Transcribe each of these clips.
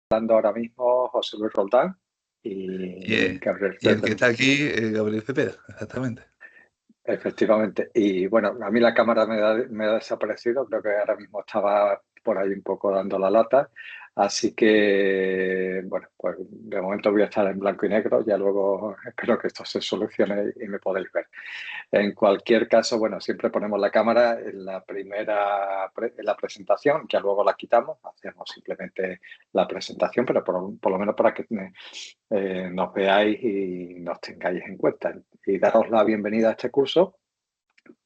Hablando ahora mismo José Luis Roldán Y, y Gabriel y el que Cepeda. está aquí, Gabriel Cepeda, exactamente. Efectivamente. Y bueno, a mí la cámara me ha desaparecido, creo que ahora mismo estaba por ahí un poco dando la lata. Así que, bueno, pues de momento voy a estar en blanco y negro, ya luego espero que esto se solucione y me podáis ver. En cualquier caso, bueno, siempre ponemos la cámara en la en la presentación, ya luego la quitamos, hacemos simplemente la presentación, pero por lo menos para que nos veáis y nos tengáis en cuenta. Y daros la bienvenida a este curso,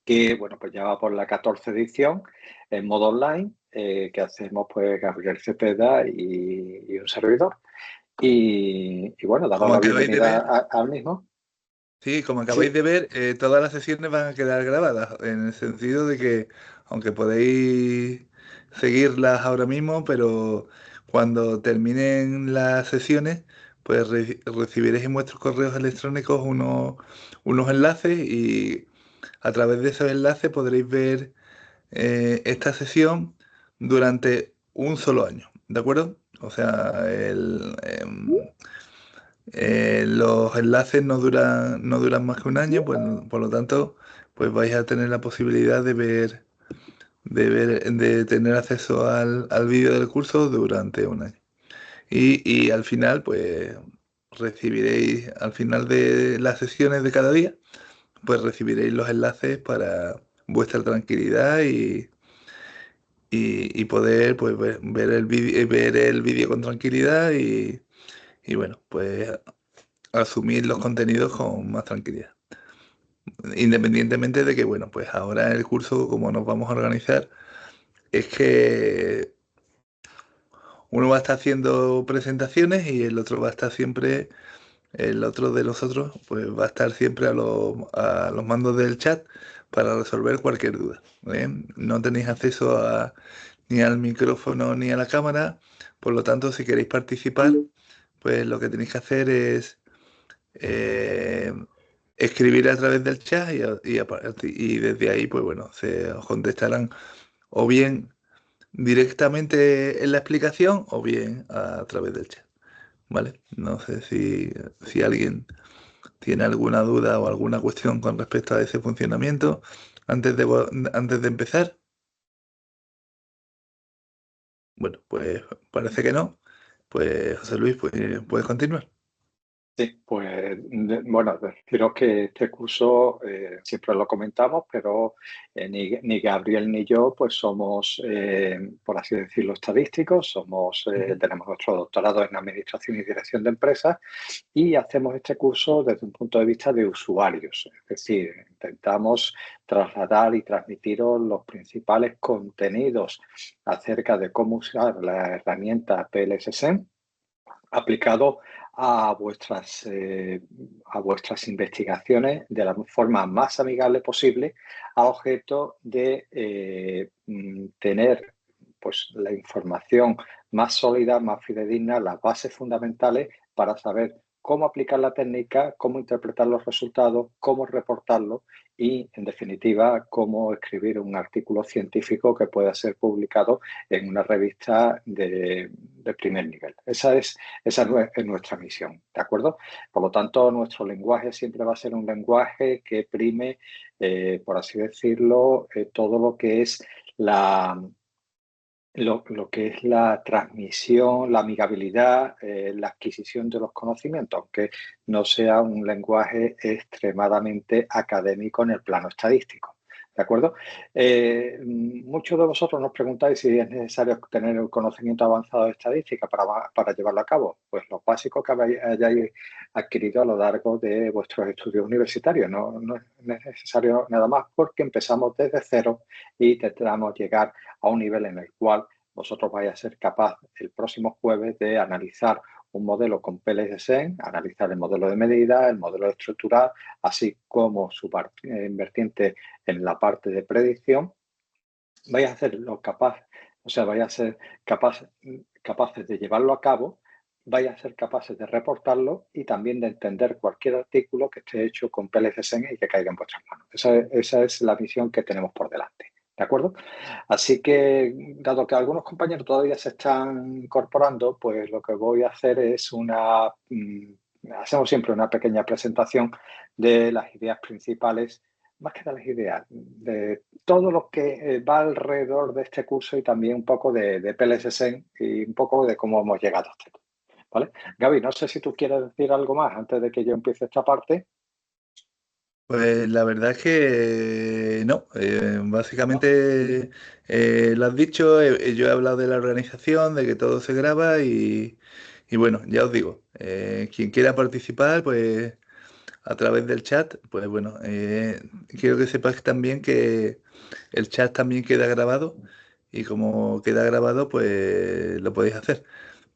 que bueno, pues ya va por la 14ª edición en modo online, que hacemos pues Gabriel Cepeda y un servidor. Y bueno, daros Como la acabáis de bienvenida ver, al mismo. sí, como acabáis Sí, de ver, todas las sesiones van a quedar grabadas, en el sentido de que, aunque podéis seguirlas ahora mismo, pero cuando terminen las sesiones, pues recibiréis en vuestros correos electrónicos unos enlaces y a través de esos enlaces podréis ver esta sesión durante un solo año, ¿de acuerdo? O sea, los enlaces no duran más que un año, pues por lo tanto, pues vais a tener la posibilidad de tener acceso al vídeo del curso durante un año. Y al final, pues recibiréis, al final de las sesiones de cada día, pues recibiréis los enlaces para vuestra tranquilidad y poder pues ver el vídeo con tranquilidad y bueno, pues asumir los contenidos con más tranquilidad. Independientemente de que, bueno, pues ahora el curso, como nos vamos a organizar, es que uno va a estar haciendo presentaciones y el otro va a estar siempre, el otro de nosotros, pues va a estar siempre a los mandos del chat para resolver cualquier duda. ¿Eh? No tenéis acceso ni al micrófono ni a la cámara, por lo tanto, si queréis participar, pues lo que tenéis que hacer es eh, escribir a través del chat y desde ahí, pues bueno, se os contestarán o bien directamente en la explicación o bien a través del chat, ¿vale? No sé si alguien tiene alguna duda o alguna cuestión con respecto a ese funcionamiento antes de empezar. Bueno, pues parece que no. Pues José Luis, pues puedes continuar. sí, pues bueno, deciros que este curso siempre lo comentamos, pero ni Gabriel ni yo pues somos, por así decirlo, estadísticos, Ujú. tenemos nuestro doctorado en Administración y Dirección de Empresas y hacemos este curso desde un punto de vista de usuarios, es decir, intentamos trasladar y transmitiros los principales contenidos acerca de cómo usar la herramienta PLSSEN aplicado a vuestras investigaciones de la forma más amigable posible, a objeto de tener pues, la información más sólida, más fidedigna, las bases fundamentales para saber cómo aplicar la técnica, cómo interpretar los resultados, cómo reportarlos y, en definitiva, cómo escribir un artículo científico que pueda ser publicado en una revista de primer nivel. Esa es nuestra misión, ¿de acuerdo? Por lo tanto, nuestro lenguaje siempre va a ser un lenguaje que prime, por así decirlo, todo lo que es lo que es la transmisión, la amigabilidad, la adquisición de los conocimientos, aunque no sea un lenguaje extremadamente académico en el plano estadístico. ¿De acuerdo? Muchos de vosotros nos preguntáis si es necesario tener un conocimiento avanzado de estadística para llevarlo a cabo. Pues lo básico que hayáis adquirido a lo largo de vuestros estudios universitarios. No es necesario nada más porque empezamos desde cero y intentamos llegar a un nivel en el cual vosotros vais a ser capaz el próximo jueves de analizar un modelo con PLSSEN, analizar el modelo de medida, el modelo estructural, así como su vertiente en la parte de predicción. Vais a hacerlo capaz, o sea, vais a ser capaces de llevarlo a cabo, vais a ser capaces de reportarlo y también de entender cualquier artículo que esté hecho con PLSSEN y que caiga en vuestras manos. Esa es la misión que tenemos por delante. ¿De acuerdo? Así que, dado que algunos compañeros todavía se están incorporando, pues lo que voy a hacer es hacemos siempre una pequeña presentación de las ideas principales, más que de las ideas, de todo lo que va alrededor de este curso y también un poco de PLSSEN y un poco de cómo hemos llegado hasta aquí, ¿vale? Gaby, no sé si tú quieres decir algo más antes de que yo empiece esta parte. Pues la verdad es que no. ¿No? Básicamente lo has dicho, yo he hablado de la organización, de que todo se graba y bueno, ya os digo, quien quiera participar, pues a través del chat, pues bueno, quiero que sepas también que el chat también queda grabado y como queda grabado, pues lo podéis hacer,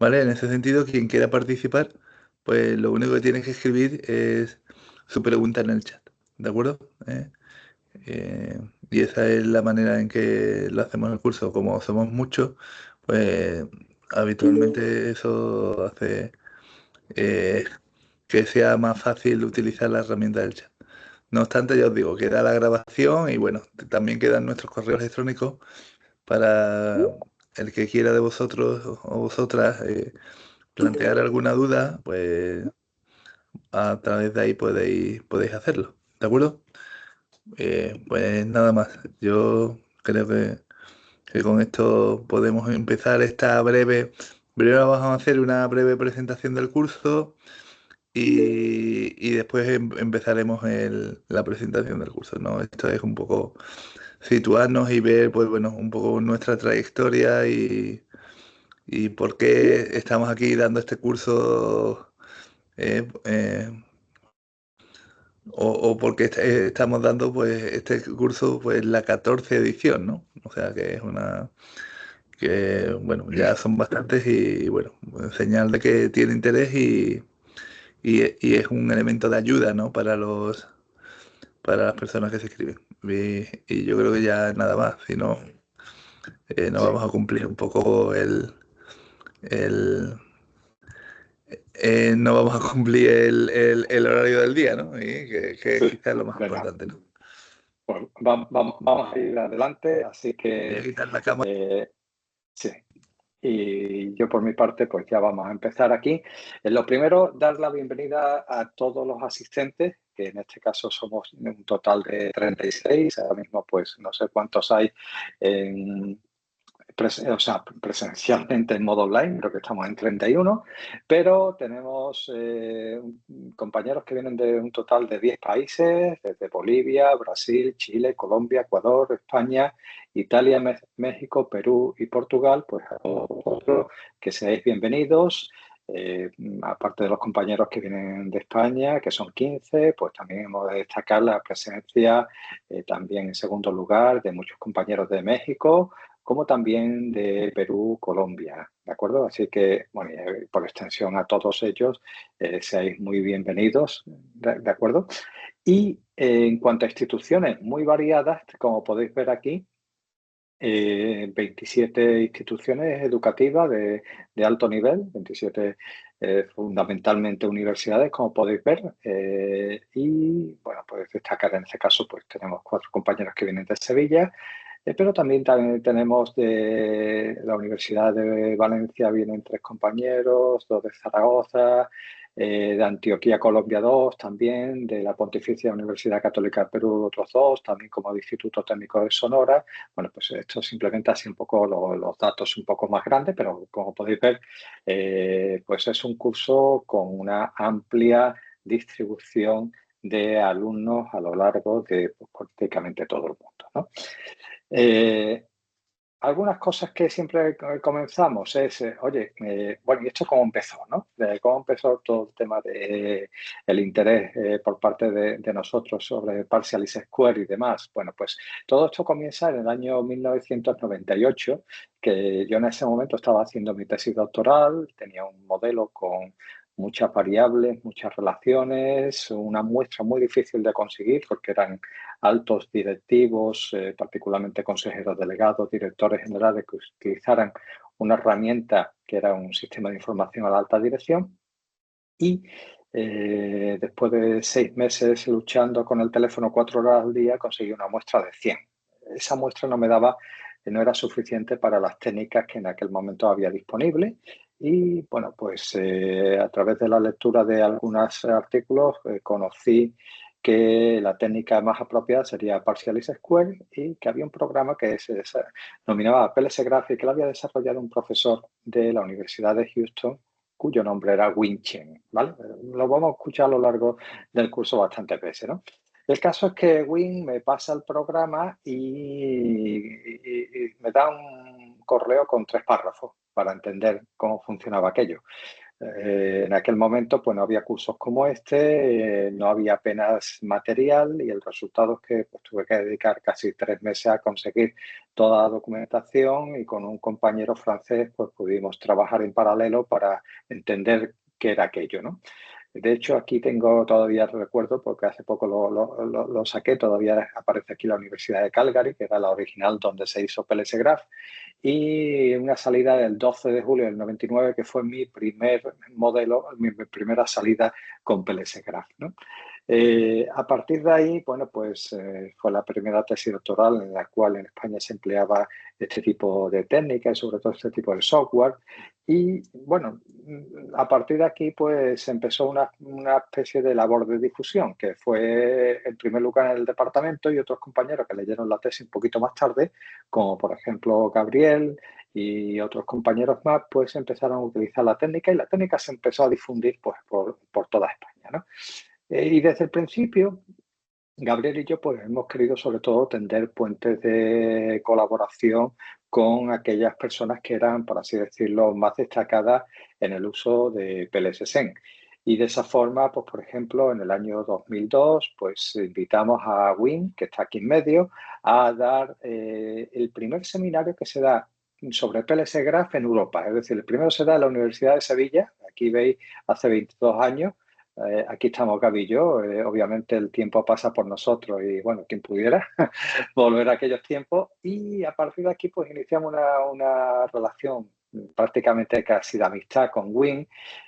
¿vale? En ese sentido, quien quiera participar, pues lo único que tienes que escribir es su pregunta en el chat, ¿de acuerdo? Y esa es la manera en que lo hacemos en el curso. Como somos muchos, pues habitualmente eso hace eh, que sea más fácil utilizar la herramienta del chat. No obstante, ya os digo, queda la grabación y bueno, también quedan nuestros correos electrónicos para el que quiera de vosotros o vosotras plantear alguna duda, pues a través de ahí podéis hacerlo, ¿de acuerdo? Pues nada más, yo creo que con esto podemos empezar esta breve. Primero vamos a hacer una breve presentación del curso y después empezaremos la presentación del curso, ¿no? Esto es un poco situarnos y ver, pues bueno, un poco nuestra trayectoria y por qué estamos aquí dando este curso eh, eh, o por qué estamos dando pues este curso pues la 14 edición, ¿no? O sea que es una que bueno, ya son bastantes y bueno, señal de que tiene interés y es un elemento de ayuda, ¿no? Para las personas que se escriben. Y yo creo que ya nada más, si no, no Sí. vamos a cumplir un poco el no vamos a cumplir el horario del día, ¿no? Y que Sí. quizás es lo más Venga, importante, ¿no? pues vamos a ir adelante, así Voy a que quitar la cámara. eh, sí. Y yo por mi parte, pues ya vamos a empezar aquí. Lo primero, dar la bienvenida a todos los asistentes, que en este caso somos un total de 36. Ahora mismo, pues no sé cuántos hay en, presencialmente en modo online, creo que estamos en 31, pero tenemos compañeros que vienen de un total de 10 países, desde Bolivia, Brasil, Chile, Colombia, Ecuador, España, Italia, México, Perú y Portugal. Pues a todos vosotros que seáis bienvenidos. Aparte de los compañeros que vienen de España, que son 15, pues también hemos de destacar la presencia, también en segundo lugar, de muchos compañeros de México, como también de Perú, Colombia, ¿de acuerdo? Así que, bueno, por extensión a todos ellos, seáis muy bienvenidos, ¿de acuerdo? Y en cuanto a instituciones muy variadas, como podéis ver aquí, 27 instituciones educativas de alto nivel, 27 fundamentalmente universidades, como podéis ver, y bueno, pues destacar en este caso, pues tenemos 4 compañeros que vienen de Sevilla, pero también tenemos de la Universidad de Valencia, vienen 3 compañeros, 2 de Zaragoza, de Antioquía, Colombia, 2 también, de la Pontificia Universidad Católica de Perú, otros 2, también como de Instituto Técnico de Sonora. Bueno, pues esto simplemente así un poco los datos un poco más grandes, pero como podéis ver, pues es un curso con una amplia distribución de alumnos a lo largo de pues, prácticamente todo el mundo, ¿no? Algunas cosas que siempre comenzamos es, oye, bueno, ¿y esto cómo empezó, no? ¿Cómo empezó todo el tema de el interés por parte de nosotros sobre Partialise Square y demás? Bueno, pues todo esto comienza en el año 1998, que yo en ese momento estaba haciendo mi tesis doctoral, tenía un modelo con muchas variables, muchas relaciones, una muestra muy difícil de conseguir porque eran altos directivos, particularmente consejeros delegados, directores generales, que utilizaran una herramienta que era un sistema de información a la alta dirección. Y después de 6 meses luchando con el teléfono 4 horas al día, conseguí una muestra de 100. esa muestra no me daba, no era suficiente para las técnicas que en aquel momento había disponibles. Y bueno, pues a través de la lectura de algunos artículos conocí que la técnica más apropiada sería Partial Least Square y que había un programa que se denominaba PLSgraph y que lo había desarrollado un profesor de la Universidad de Houston cuyo nombre era Wing Chen, ¿vale? Lo vamos a escuchar a lo largo del curso bastantes veces, ¿no? El caso es que Wing me pasa el programa y me da un correo con 3 párrafos para entender cómo funcionaba aquello. En aquel momento pues no había cursos como este, no había apenas material y el resultado es que pues, tuve que dedicar casi 3 meses a conseguir toda la documentación y con un compañero francés pues pudimos trabajar en paralelo para entender qué era aquello, ¿no? De hecho, aquí tengo todavía recuerdo, porque hace poco lo saqué, todavía aparece aquí la Universidad de Calgary, que era la original donde se hizo PLSgraph, y una salida del 12 de julio del 99, que fue mi primer modelo, mi primera salida con PLSgraph, ¿no? A partir de ahí, bueno, pues fue la primera tesis doctoral en la cual en España se empleaba este tipo de técnicas y sobre todo este tipo de software. Y bueno, a partir de aquí pues empezó una especie de labor de difusión que fue en primer lugar en el departamento y otros compañeros que leyeron la tesis un poquito más tarde, como por ejemplo Gabriel y otros compañeros más, pues empezaron a utilizar la técnica y la técnica se empezó a difundir pues, por toda España, ¿no? Y desde el principio, Gabriel y yo pues hemos querido sobre todo tender puentes de colaboración con aquellas personas que eran, por así decirlo, más destacadas en el uso de PLSSEN. Y de esa forma, pues por ejemplo, en el año 2002, pues invitamos a Win, que está aquí en medio, a dar el primer seminario que se da sobre PLSgraph en Europa. Es decir, el primero se da en la Universidad de Sevilla, aquí veis, hace 22 años, aquí estamos Gaby y yo, obviamente el tiempo pasa por nosotros y bueno, quien pudiera volver a aquellos tiempos y a partir de aquí pues iniciamos una relación prácticamente casi de amistad con Win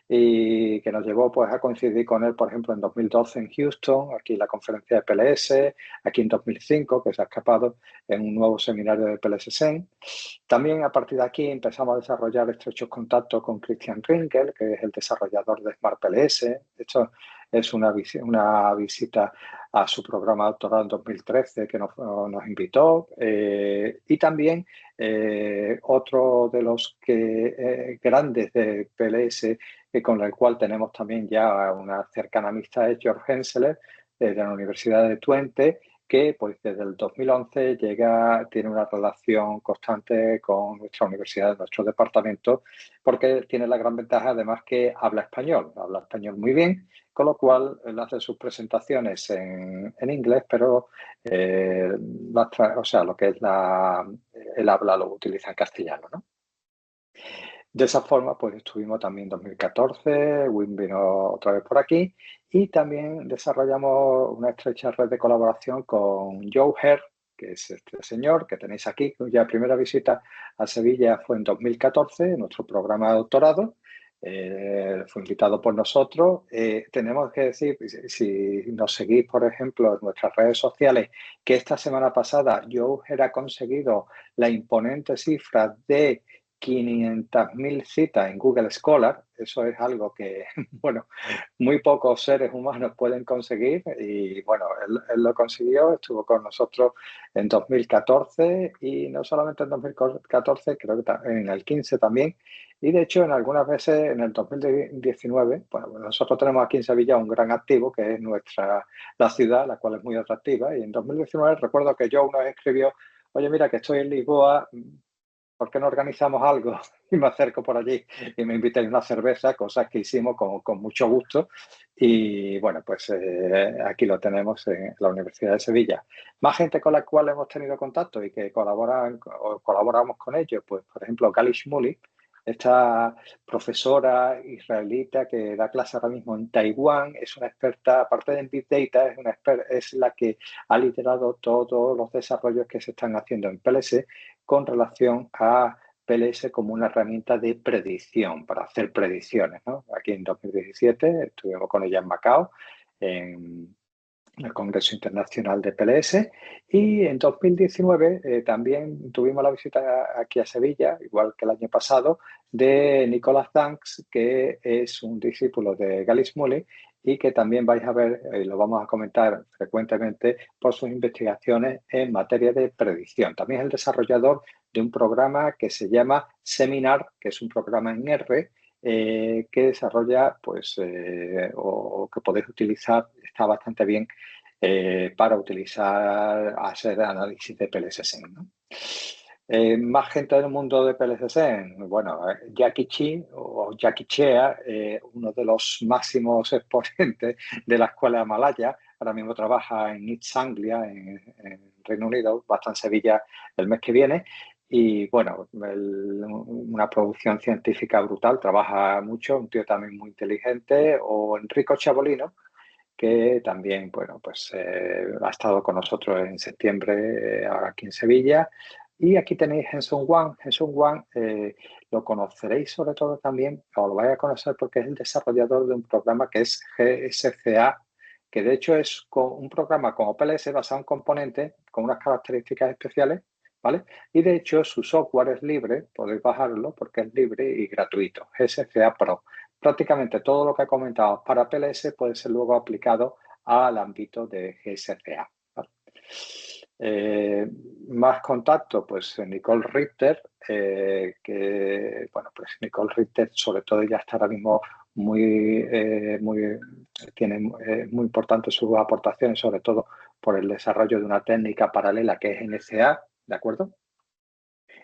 y que nos llevó pues a coincidir con él, por ejemplo, en 2012 en Houston, aquí en la conferencia de PLS, aquí en 2005 que se ha escapado en un nuevo seminario de PLSSEN. También a partir de aquí empezamos a desarrollar estrechos contactos con Christian Rinkel, que es el desarrollador de SmartPLS. Esto es una visita a su programa de doctorado en 2013 que nos invitó. Y también otro de los grandes de PLS con el cual tenemos también ya una cercana amistad es Georg Henseler, de la Universidad de Twente, que pues desde el 2011 tiene una relación constante con nuestra universidad, nuestro departamento, porque tiene la gran ventaja además que habla español muy bien, con lo cual él hace sus presentaciones en inglés, pero o sea, lo que es el habla lo utiliza en castellano, ¿no? De esa forma, pues estuvimos también en 2014, Wim vino otra vez por aquí y también desarrollamos una estrecha red de colaboración con Joe Herr, que es este señor que tenéis aquí, cuya primera visita a Sevilla fue en 2014, en nuestro programa de doctorado. Fue invitado por nosotros. Tenemos que decir, si nos seguís, por ejemplo, en nuestras redes sociales, que esta semana pasada Joe Herr ha conseguido la imponente cifra de 500.000 citas en Google Scholar. Eso es algo que, bueno, muy pocos seres humanos pueden conseguir y, bueno, él lo consiguió, estuvo con nosotros en 2014 y no solamente en 2014, creo que en el 15 también. Y, de hecho, en algunas veces en el 2019, bueno, nosotros tenemos aquí en Sevilla un gran activo que es la ciudad, la cual es muy atractiva. Y en 2019 recuerdo que Joe nos escribió: oye, mira, que estoy en Lisboa, ¿por qué no organizamos algo? Y me acerco por allí y me invitan a una cerveza, cosas que hicimos con mucho gusto. Y bueno, pues aquí lo tenemos en la Universidad de Sevilla. Más gente con la cual hemos tenido contacto y que colaboramos con ellos, pues por ejemplo, Gali Shmuley, esta profesora israelita que da clase ahora mismo en Taiwán, es una experta, aparte de en Big Data, es la que ha liderado todos los desarrollos que se están haciendo en PLS con relación a PLS como una herramienta de predicción, para hacer predicciones, ¿no? Aquí en 2017 estuvimos con ella en Macao, en el Congreso Internacional de PLS, y en 2019 también tuvimos la visita aquí a Sevilla, igual que el año pasado, de Nicolas Danks, que es un discípulo de Gally Smully y que también vais a ver, y lo vamos a comentar frecuentemente, por sus investigaciones en materia de predicción. También es el desarrollador de un programa que se llama Seminar, que es un programa en R, que desarrolla, pues, o que podéis utilizar, está bastante bien para utilizar, hacer análisis de PLSSEN, ¿no? Más gente del mundo de PLSSEN, bueno, Jackie Chi o Jackie Chea, uno de los máximos exponentes de la escuela malaya, ahora mismo trabaja en East Anglia, en Reino Unido, va a estar en Sevilla el mes que viene. Y bueno, una producción científica brutal, trabaja mucho, un tío también muy inteligente. O Enrico Chabolino, que también, bueno, pues ha estado con nosotros en septiembre aquí en Sevilla. Y aquí tenéis Henson Wang. Henson Wang lo conoceréis sobre todo también, o lo vais a conocer porque es el desarrollador de un programa que es GSCA, que de hecho es un programa como PLS basado en componentes con unas características especiales, ¿vale? Y de hecho su software es libre, podéis bajarlo porque es libre y gratuito, GSCA Pro. Prácticamente todo lo que he comentado para PLS puede ser luego aplicado al ámbito de GSCA, ¿vale? Más contacto, pues Nicole Richter, que, bueno, pues Nicole Richter sobre todo ya está ahora mismo tiene muy importante sus aportaciones, sobre todo por el desarrollo de una técnica paralela que es NCA, ¿de acuerdo?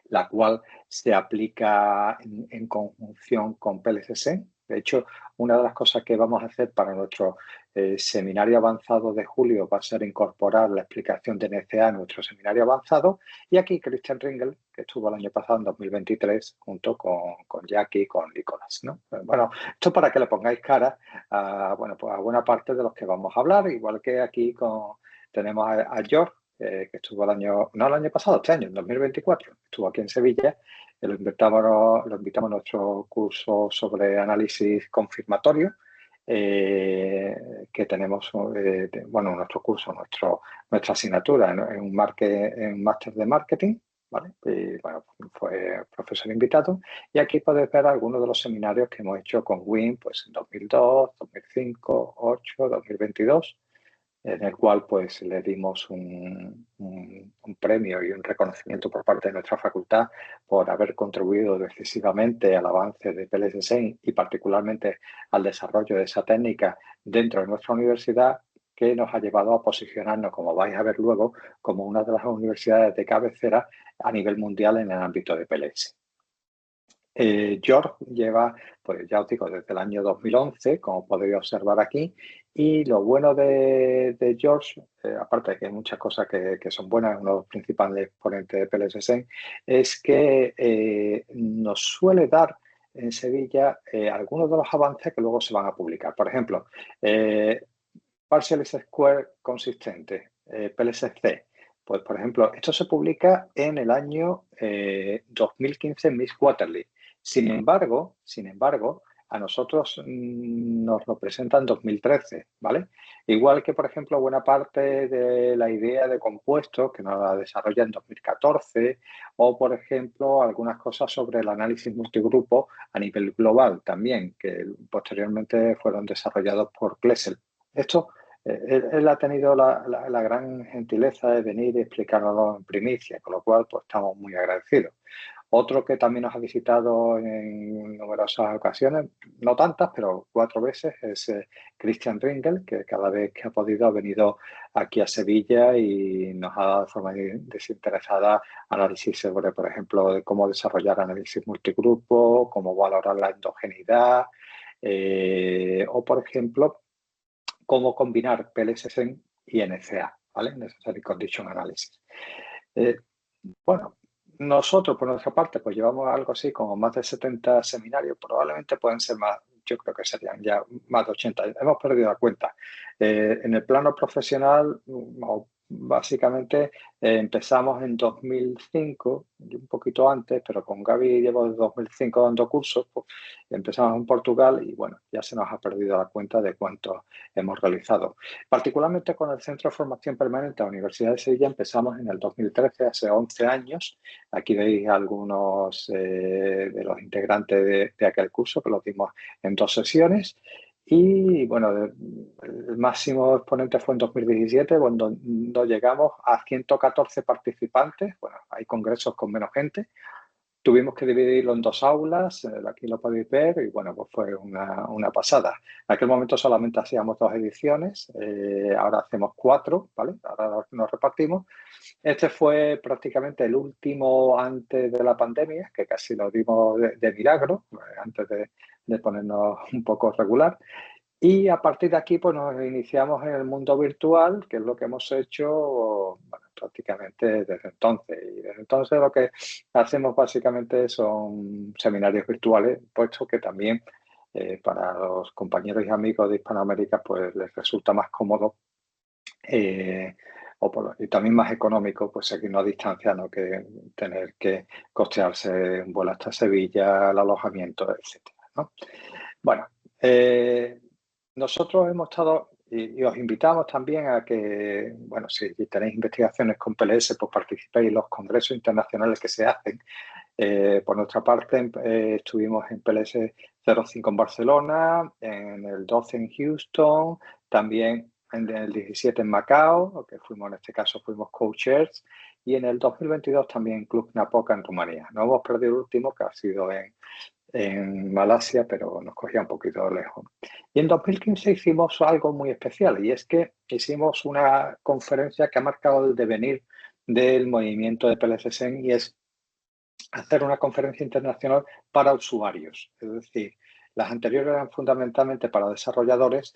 La cual se aplica en conjunción con PLSS. De hecho, una de las cosas que vamos a hacer para nuestro seminario avanzado de julio va a ser incorporar la explicación de NCA a nuestro seminario avanzado. Y aquí Christian Ringel, que estuvo el año pasado, en 2023, junto con Jackie y con Nicolás, ¿no? Bueno, esto para que le pongáis cara a, bueno, pues a buena parte de los que vamos a hablar, igual que aquí tenemos a George, que estuvo no el año pasado, este año, en 2024, estuvo aquí en Sevilla. Lo invitamos a nuestro curso sobre análisis confirmatorio, que tenemos, bueno, nuestro curso, nuestra asignatura en un máster de marketing, ¿vale? Y bueno, fue profesor invitado. Y aquí podéis ver algunos de los seminarios que hemos hecho con WIM, pues en 2002, 2005, 2008, 2022. En el cual pues le dimos un premio y un reconocimiento por parte de nuestra facultad por haber contribuido decisivamente al avance de PLS6 y particularmente al desarrollo de esa técnica dentro de nuestra universidad, que nos ha llevado a posicionarnos, como vais a ver luego, como una de las universidades de cabecera a nivel mundial en el ámbito de PLS. George lleva, pues ya os digo, desde el año 2011, como podéis observar aquí, y lo bueno de George, aparte de que hay muchas cosas que son buenas, uno de los principales exponentes de PLSSEN, es que nos suele dar en Sevilla algunos de los avances que luego se van a publicar. Por ejemplo, Partial Square consistente, PLSC. Pues, por ejemplo, esto se publica en el año 2015 en Miss Quarterly. Sin embargo, a nosotros nos lo presenta en 2013, ¿vale? Igual que, por ejemplo, buena parte de la idea de compuestos que nos la desarrolla en 2014, o, por ejemplo, algunas cosas sobre el análisis multigrupo a nivel global también, que posteriormente fueron desarrollados por Klessel. Esto él ha tenido la gran gentileza de venir y explicárnoslo en primicia, con lo cual pues, estamos muy agradecidos. Otro que también nos ha visitado en numerosas ocasiones, no tantas, pero 4 veces, es Christian Ringel, que cada vez que ha podido ha venido aquí a Sevilla y nos ha dado de forma desinteresada análisis sobre, por ejemplo, de cómo desarrollar análisis multigrupo, cómo valorar la endogeneidad, o, por ejemplo, cómo combinar PLSSEN y NCA, ¿vale? Necessary Condition Analysis. Bueno, nosotros por nuestra parte pues llevamos algo así como más de 70 seminarios, probablemente pueden ser más, yo creo que serían ya más de 80, hemos perdido la cuenta. En el plano profesional, básicamente empezamos en 2005, un poquito antes, pero con Gaby llevo desde 2005 dando cursos, pues, empezamos en Portugal y bueno, ya se nos ha perdido la cuenta de cuántos hemos realizado. Particularmente con el Centro de Formación Permanente de la Universidad de Sevilla empezamos en el 2013, hace 11 años. Aquí veis algunos de los integrantes de aquel curso que los dimos en 2 sesiones. Y bueno, el máximo exponente fue en 2017, cuando llegamos a 114 participantes. Bueno, hay congresos con menos gente. Tuvimos que dividirlo en 2 aulas, aquí lo podéis ver, y bueno, pues fue una pasada. En aquel momento solamente hacíamos 2 ediciones, ahora hacemos 4, ¿vale? Ahora nos repartimos. Este fue prácticamente el último antes de la pandemia, que casi lo dimos de milagro, antes de ponernos un poco regular. Y a partir de aquí, pues nos iniciamos en el mundo virtual, que es lo que hemos hecho, bueno, prácticamente desde entonces. Y desde entonces lo que hacemos básicamente son seminarios virtuales, puesto que también para los compañeros y amigos de Hispanoamérica, pues les resulta más cómodo y también más económico, pues seguirnos a distancia, no que tener que costearse un vuelo hasta Sevilla, el alojamiento, etcétera, ¿no? Bueno, nosotros hemos estado, y os invitamos también a que, bueno, si tenéis investigaciones con PLS, pues participéis en los congresos internacionales que se hacen. Por nuestra parte, estuvimos en PLS 05 en Barcelona, en el 12 en Houston, también en el 17 en Macao, que fuimos, en este caso fuimos co-chairs, y en el 2022 también en Club Napoca en Rumanía. No hemos perdido el último, que ha sido en Malasia, pero nos cogía un poquito lejos. Y en 2015 hicimos algo muy especial, y es que hicimos una conferencia que ha marcado el devenir del movimiento de PLCSEN, y es hacer una conferencia internacional para usuarios. Es decir, las anteriores eran fundamentalmente para desarrolladores,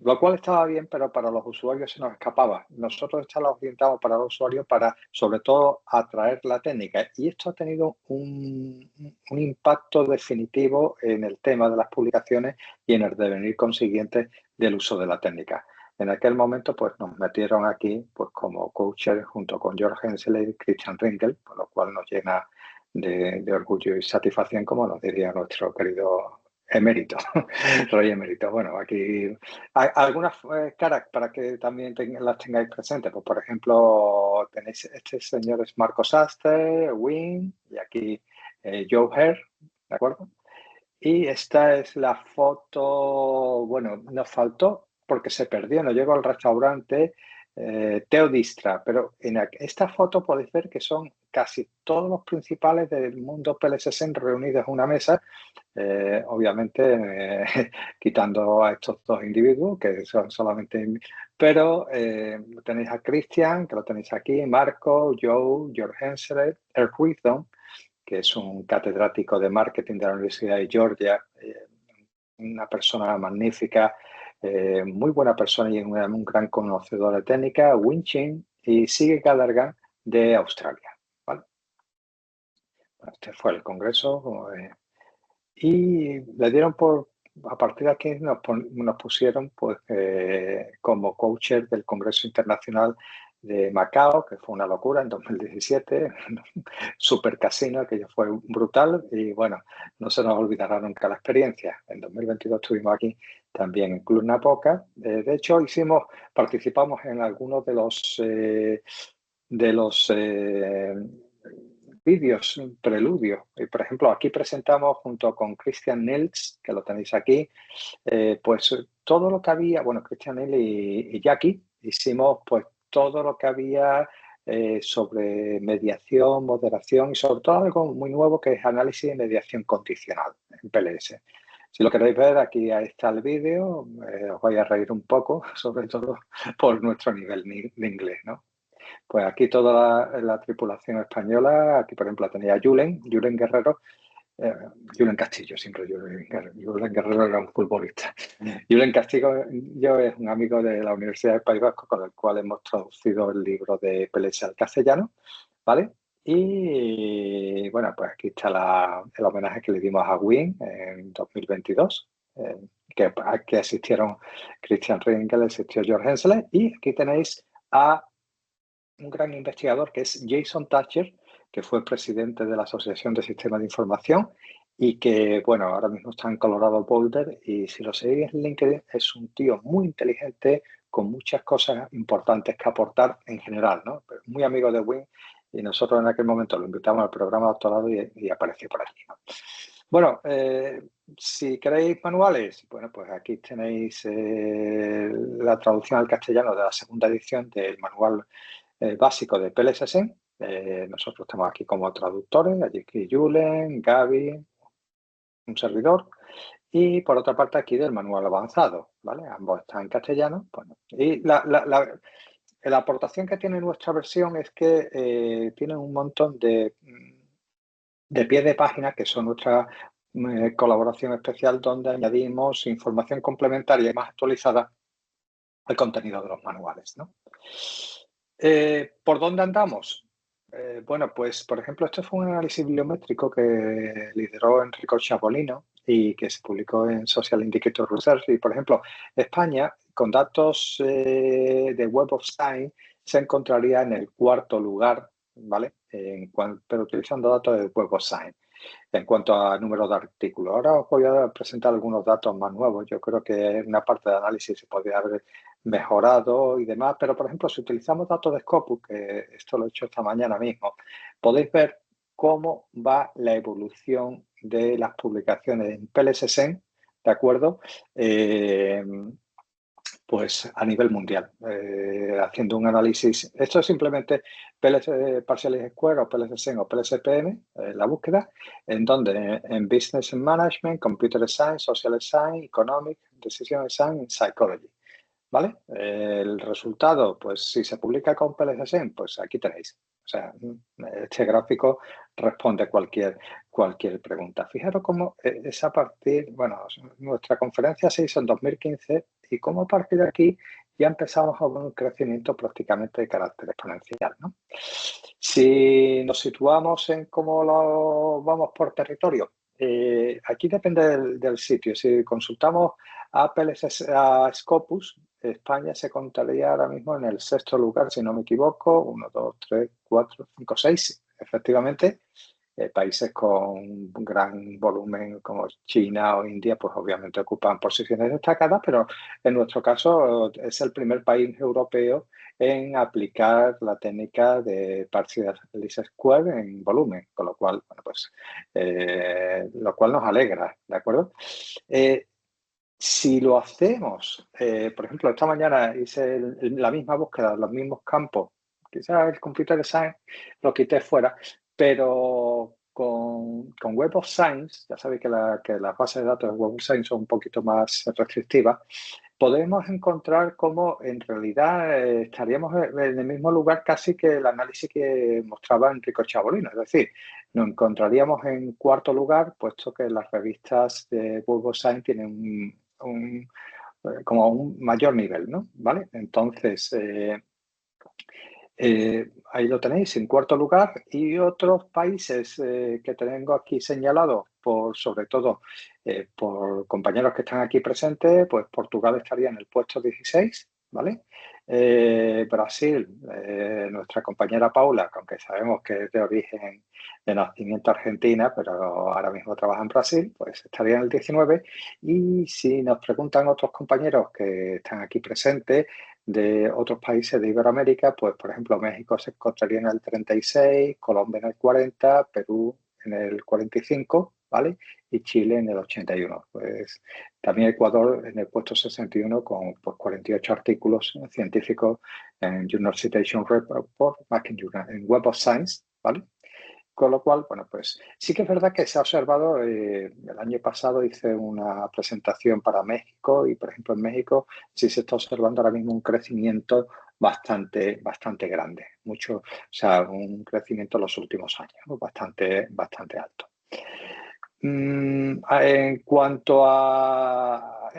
lo cual estaba bien, pero para los usuarios se nos escapaba. Nosotros esta la orientamos para los usuarios para, sobre todo, atraer la técnica. Y esto ha tenido un impacto definitivo en el tema de las publicaciones y en el devenir consiguiente del uso de la técnica. En aquel momento, pues nos metieron aquí pues, como coaches junto con George Hensley y Christian Rinkel, por lo cual nos llena de orgullo y satisfacción, como nos diría nuestro querido emérito, Rey emérito. Bueno, aquí hay algunas caras para que también las tengáis presentes. Pues, por ejemplo, tenéis este señor es Marcos Aster, Win, y aquí Joe Herr, ¿de acuerdo? Y esta es la foto, bueno, nos faltó porque se perdió, no llegó al restaurante Teo Distra, pero en esta foto podéis ver que son casi todos los principales del mundo PLSSN reunidos en una mesa, obviamente quitando a estos 2 individuos que son solamente, pero tenéis a Christian, que lo tenéis aquí, Marco, Joe, George Hensley, Eric Witham, que es un catedrático de marketing de la Universidad de Georgia, una persona magnífica, muy buena persona y un gran conocedor de técnica, Wing Chin, y Sige Gallagher de Australia. ¿Vale? Bueno, este fue el congreso y le dieron a partir de aquí nos pusieron pues, como coacher del Congreso Internacional de Macao, que fue una locura en 2017, super casino, aquello fue brutal y bueno, no se nos olvidará nunca la experiencia. En 2022 estuvimos aquí también en Club Napoca. De hecho, participamos en algunos de los vídeos, preludios. Por ejemplo, aquí presentamos junto con Christian Nils, que lo tenéis aquí, pues todo lo que había, bueno, Christian Nils y Jackie, hicimos pues todo lo que había sobre mediación, moderación y sobre todo algo muy nuevo que es análisis de mediación condicional en PLS. Si lo queréis ver, aquí está el vídeo, os voy a reír un poco, sobre todo por nuestro nivel de inglés, ¿no? Pues aquí toda la tripulación española, aquí por ejemplo tenía Julen Guerrero, Julen Castillo, siempre Julen Guerrero era un futbolista. Julen Castillo es un amigo de la Universidad del País Vasco con el cual hemos traducido el libro de PLS al castellano, ¿vale? Y bueno, pues aquí está el homenaje que le dimos a Win en 2022, que asistieron Christian Ringel, asistió George Hensley, y aquí tenéis a un gran investigador que es Jason Thatcher, que fue presidente de la Asociación de Sistemas de Información y que, bueno, ahora mismo está en Colorado Boulder, y si lo seguís en LinkedIn es un tío muy inteligente con muchas cosas importantes que aportar en general, ¿no? Pero muy amigo de Wim, y nosotros en aquel momento lo invitamos al programa de doctorado y apareció por aquí, ¿no? Bueno, si queréis manuales, bueno, pues aquí tenéis la traducción al castellano de la segunda edición del manual básico de PLSS. Nosotros estamos aquí como traductores, allí aquí Julen, Gaby, un servidor, y por otra parte aquí del manual avanzado, ¿vale? Ambos están en castellano. Bueno, y la aportación que tiene nuestra versión es que tiene un montón de pies de página que son nuestra colaboración especial, donde añadimos información complementaria y más actualizada al contenido de los manuales, ¿no? ¿Por dónde andamos? Bueno, pues por ejemplo, este fue un análisis bibliométrico que lideró Enrico Chapolino y que se publicó en Social Indicator Research. Y por ejemplo, España, con datos de Web of Science, se encontraría en el cuarto lugar, ¿vale? Pero utilizando datos de Web of Science. En cuanto a número de artículos, ahora os voy a presentar algunos datos más nuevos. Yo creo que una parte de análisis se podría haber mejorado y demás, pero por ejemplo, si utilizamos datos de Scopus, que esto lo he hecho esta mañana mismo, podéis ver cómo va la evolución de las publicaciones en PLSSEN, ¿de acuerdo? Pues a nivel mundial, haciendo un análisis. Esto es simplemente PLS Partially Square o PLSSEN o PLSPM, la búsqueda, en donde en Business Management, Computer Science, Social Science, Economic, Decision Science y Psychology. ¿Vale? El resultado, pues si se publica con PLSSEN, pues aquí tenéis. O sea, este gráfico responde cualquier pregunta. Fijaros cómo es a partir, bueno, nuestra conferencia se hizo en 2015 y cómo a partir de aquí ya empezamos a ver un crecimiento prácticamente de carácter exponencial, ¿no? Si nos situamos en cómo lo vamos por territorio, aquí depende del sitio. Si consultamos a Scopus, España se contaría ahora mismo en el sexto lugar, si no me equivoco. 1, 2, 3, 4, 5, 6, efectivamente. Países con un gran volumen como China o India, pues obviamente ocupan posiciones destacadas, pero en nuestro caso es el primer país europeo en aplicar la técnica de Partial Square en volumen, con lo cual, bueno, pues, lo cual nos alegra, ¿de acuerdo? Si lo hacemos, por ejemplo, esta mañana hice la misma búsqueda, los mismos campos, quizás el Computer Science lo quité fuera, pero con Web of Science, ya sabéis que las bases de datos de Web of Science son un poquito más restrictivas, podemos encontrar cómo en realidad estaríamos en el mismo lugar casi que el análisis que mostraba Enrico Chabolino. Es decir, nos encontraríamos en cuarto lugar, puesto que las revistas de Web of Science tienen como un mayor nivel, ¿no? ¿Vale? Entonces, ahí lo tenéis, en cuarto lugar. Y otros países que tengo aquí señalados, sobre todo por compañeros que están aquí presentes, pues Portugal estaría en el puesto 16, ¿vale? Brasil, nuestra compañera Paula, que aunque sabemos que es de origen de nacimiento argentina, pero ahora mismo trabaja en Brasil, pues estaría en el 19. Y si nos preguntan otros compañeros que están aquí presentes, de otros países de Iberoamérica, pues por ejemplo México se encontraría en el 36, Colombia en el 40, Perú en el 45, ¿vale? Y Chile en el 81. Pues también Ecuador en el puesto 61 con pues, 48 artículos científicos en Journal Citation Report, más que en Web of Science, ¿vale? Con lo cual, bueno, pues sí que es verdad que se ha observado, el año pasado hice una presentación para México y, por ejemplo, en México sí se está observando ahora mismo un crecimiento bastante grande, o sea, un crecimiento en los últimos años, ¿no? Bastante alto. En cuanto a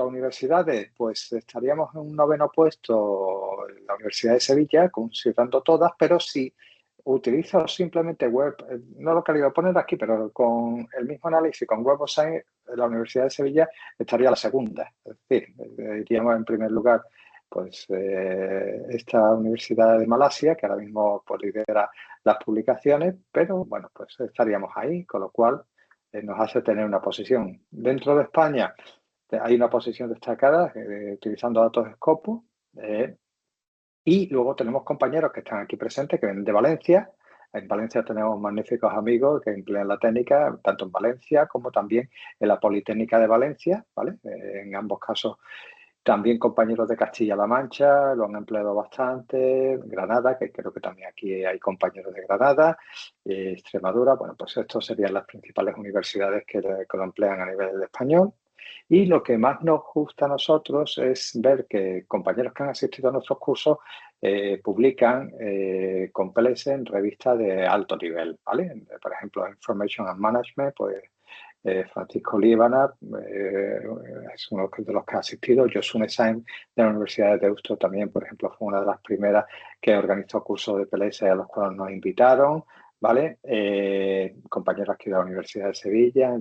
universidades, pues estaríamos en un noveno puesto en la Universidad de Sevilla, considerando todas, pero si utilizo simplemente web, no lo he querido poner aquí, pero con el mismo análisis con Web of Science, la Universidad de Sevilla estaría la segunda. Es decir, iríamos en primer lugar pues esta Universidad de Malasia, que ahora mismo pues, lidera las publicaciones, pero bueno, pues estaríamos ahí, con lo cual nos hace tener una posición. Dentro de España hay una posición destacada utilizando datos Scopus, y luego tenemos compañeros que están aquí presentes, que vienen de Valencia. En Valencia tenemos magníficos amigos que emplean la técnica, tanto en Valencia como también en la Politécnica de Valencia, ¿vale? En ambos casos también compañeros de Castilla-La Mancha lo han empleado bastante, Granada, que creo que también aquí hay compañeros de Granada, Extremadura, bueno, pues estas serían las principales universidades que lo emplean a nivel de español. Y lo que más nos gusta a nosotros es ver que compañeros que han asistido a nuestros cursos publican con PLS en revistas de alto nivel, ¿vale? Por ejemplo, Information and Management, pues Francisco Líbana es uno de los que ha asistido. Josune Sainz de la Universidad de Deusto también, por ejemplo, fue una de las primeras que organizó cursos de PLS a los cuales nos invitaron, ¿vale? Compañeros aquí de la Universidad de Sevilla,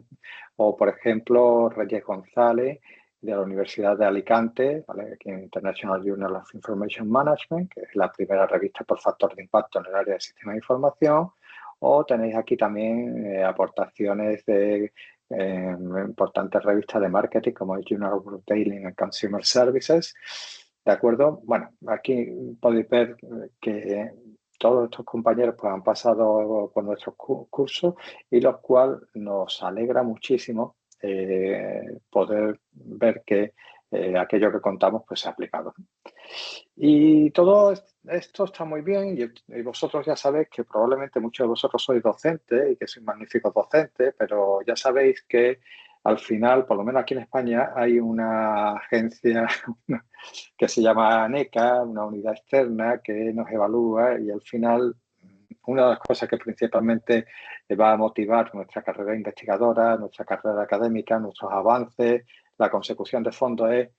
o por ejemplo, Reyes González de la Universidad de Alicante, ¿vale? Aquí en International Journal of Information Management, que es la primera revista por factor de impacto en el área de sistemas de información. O tenéis aquí también aportaciones de importantes revistas de marketing como el Journal of Retailing and Consumer Services. ¿De acuerdo? Bueno, aquí podéis ver que todos estos compañeros pues, han pasado por nuestros cursos y los cuales nos alegra muchísimo poder ver que aquello que contamos pues se ha aplicado. Y todo esto está muy bien y vosotros ya sabéis que probablemente muchos de vosotros sois docentes y que sois magníficos docentes, pero ya sabéis que al final, por lo menos aquí en España, hay una agencia que se llama ANECA, una unidad externa que nos evalúa y al final una de las cosas que principalmente va a motivar nuestra carrera investigadora, nuestra carrera académica, nuestros avances, la consecución de fondos es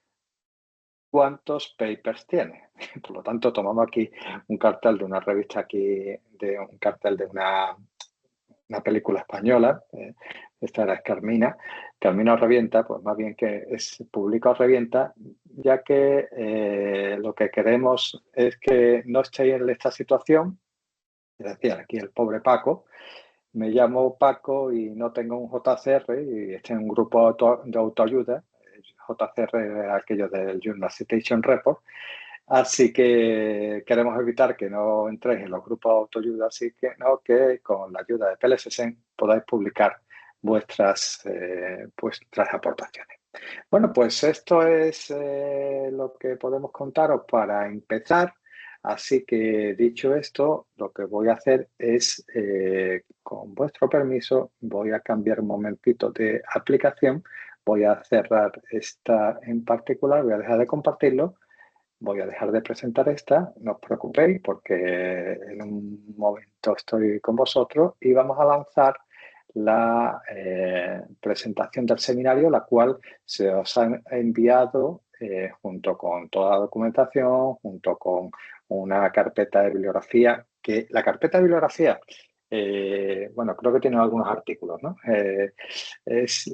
cuántos papers tiene. Por lo tanto, tomamos aquí un cartel de una revista un cartel de una película española, esta era Carmina o Revienta, pues más bien que es Publica o Revienta, ya que lo que queremos es que no estéis en esta situación, es decir, aquí el pobre Paco, me llamo Paco y no tengo un JCR y estoy en un grupo de autoayuda. JCR es aquello del Journal Citation Report. Así que queremos evitar que no entréis en los grupos de autoayuda, así que no, que con la ayuda de PLSSEN podáis publicar vuestras aportaciones. Bueno, pues esto es lo que podemos contaros para empezar. Así que dicho esto, lo que voy a hacer es, con vuestro permiso, voy a cambiar un momentito de aplicación. Voy a cerrar esta en particular, voy a dejar de compartirlo. Voy a dejar de presentar esta, no os preocupéis porque en un momento estoy con vosotros y vamos a lanzar la presentación del seminario, la cual se os ha enviado junto con toda la documentación, junto con una carpeta de bibliografía, que la carpeta de bibliografía, bueno, creo que tiene algunos artículos, ¿no? Es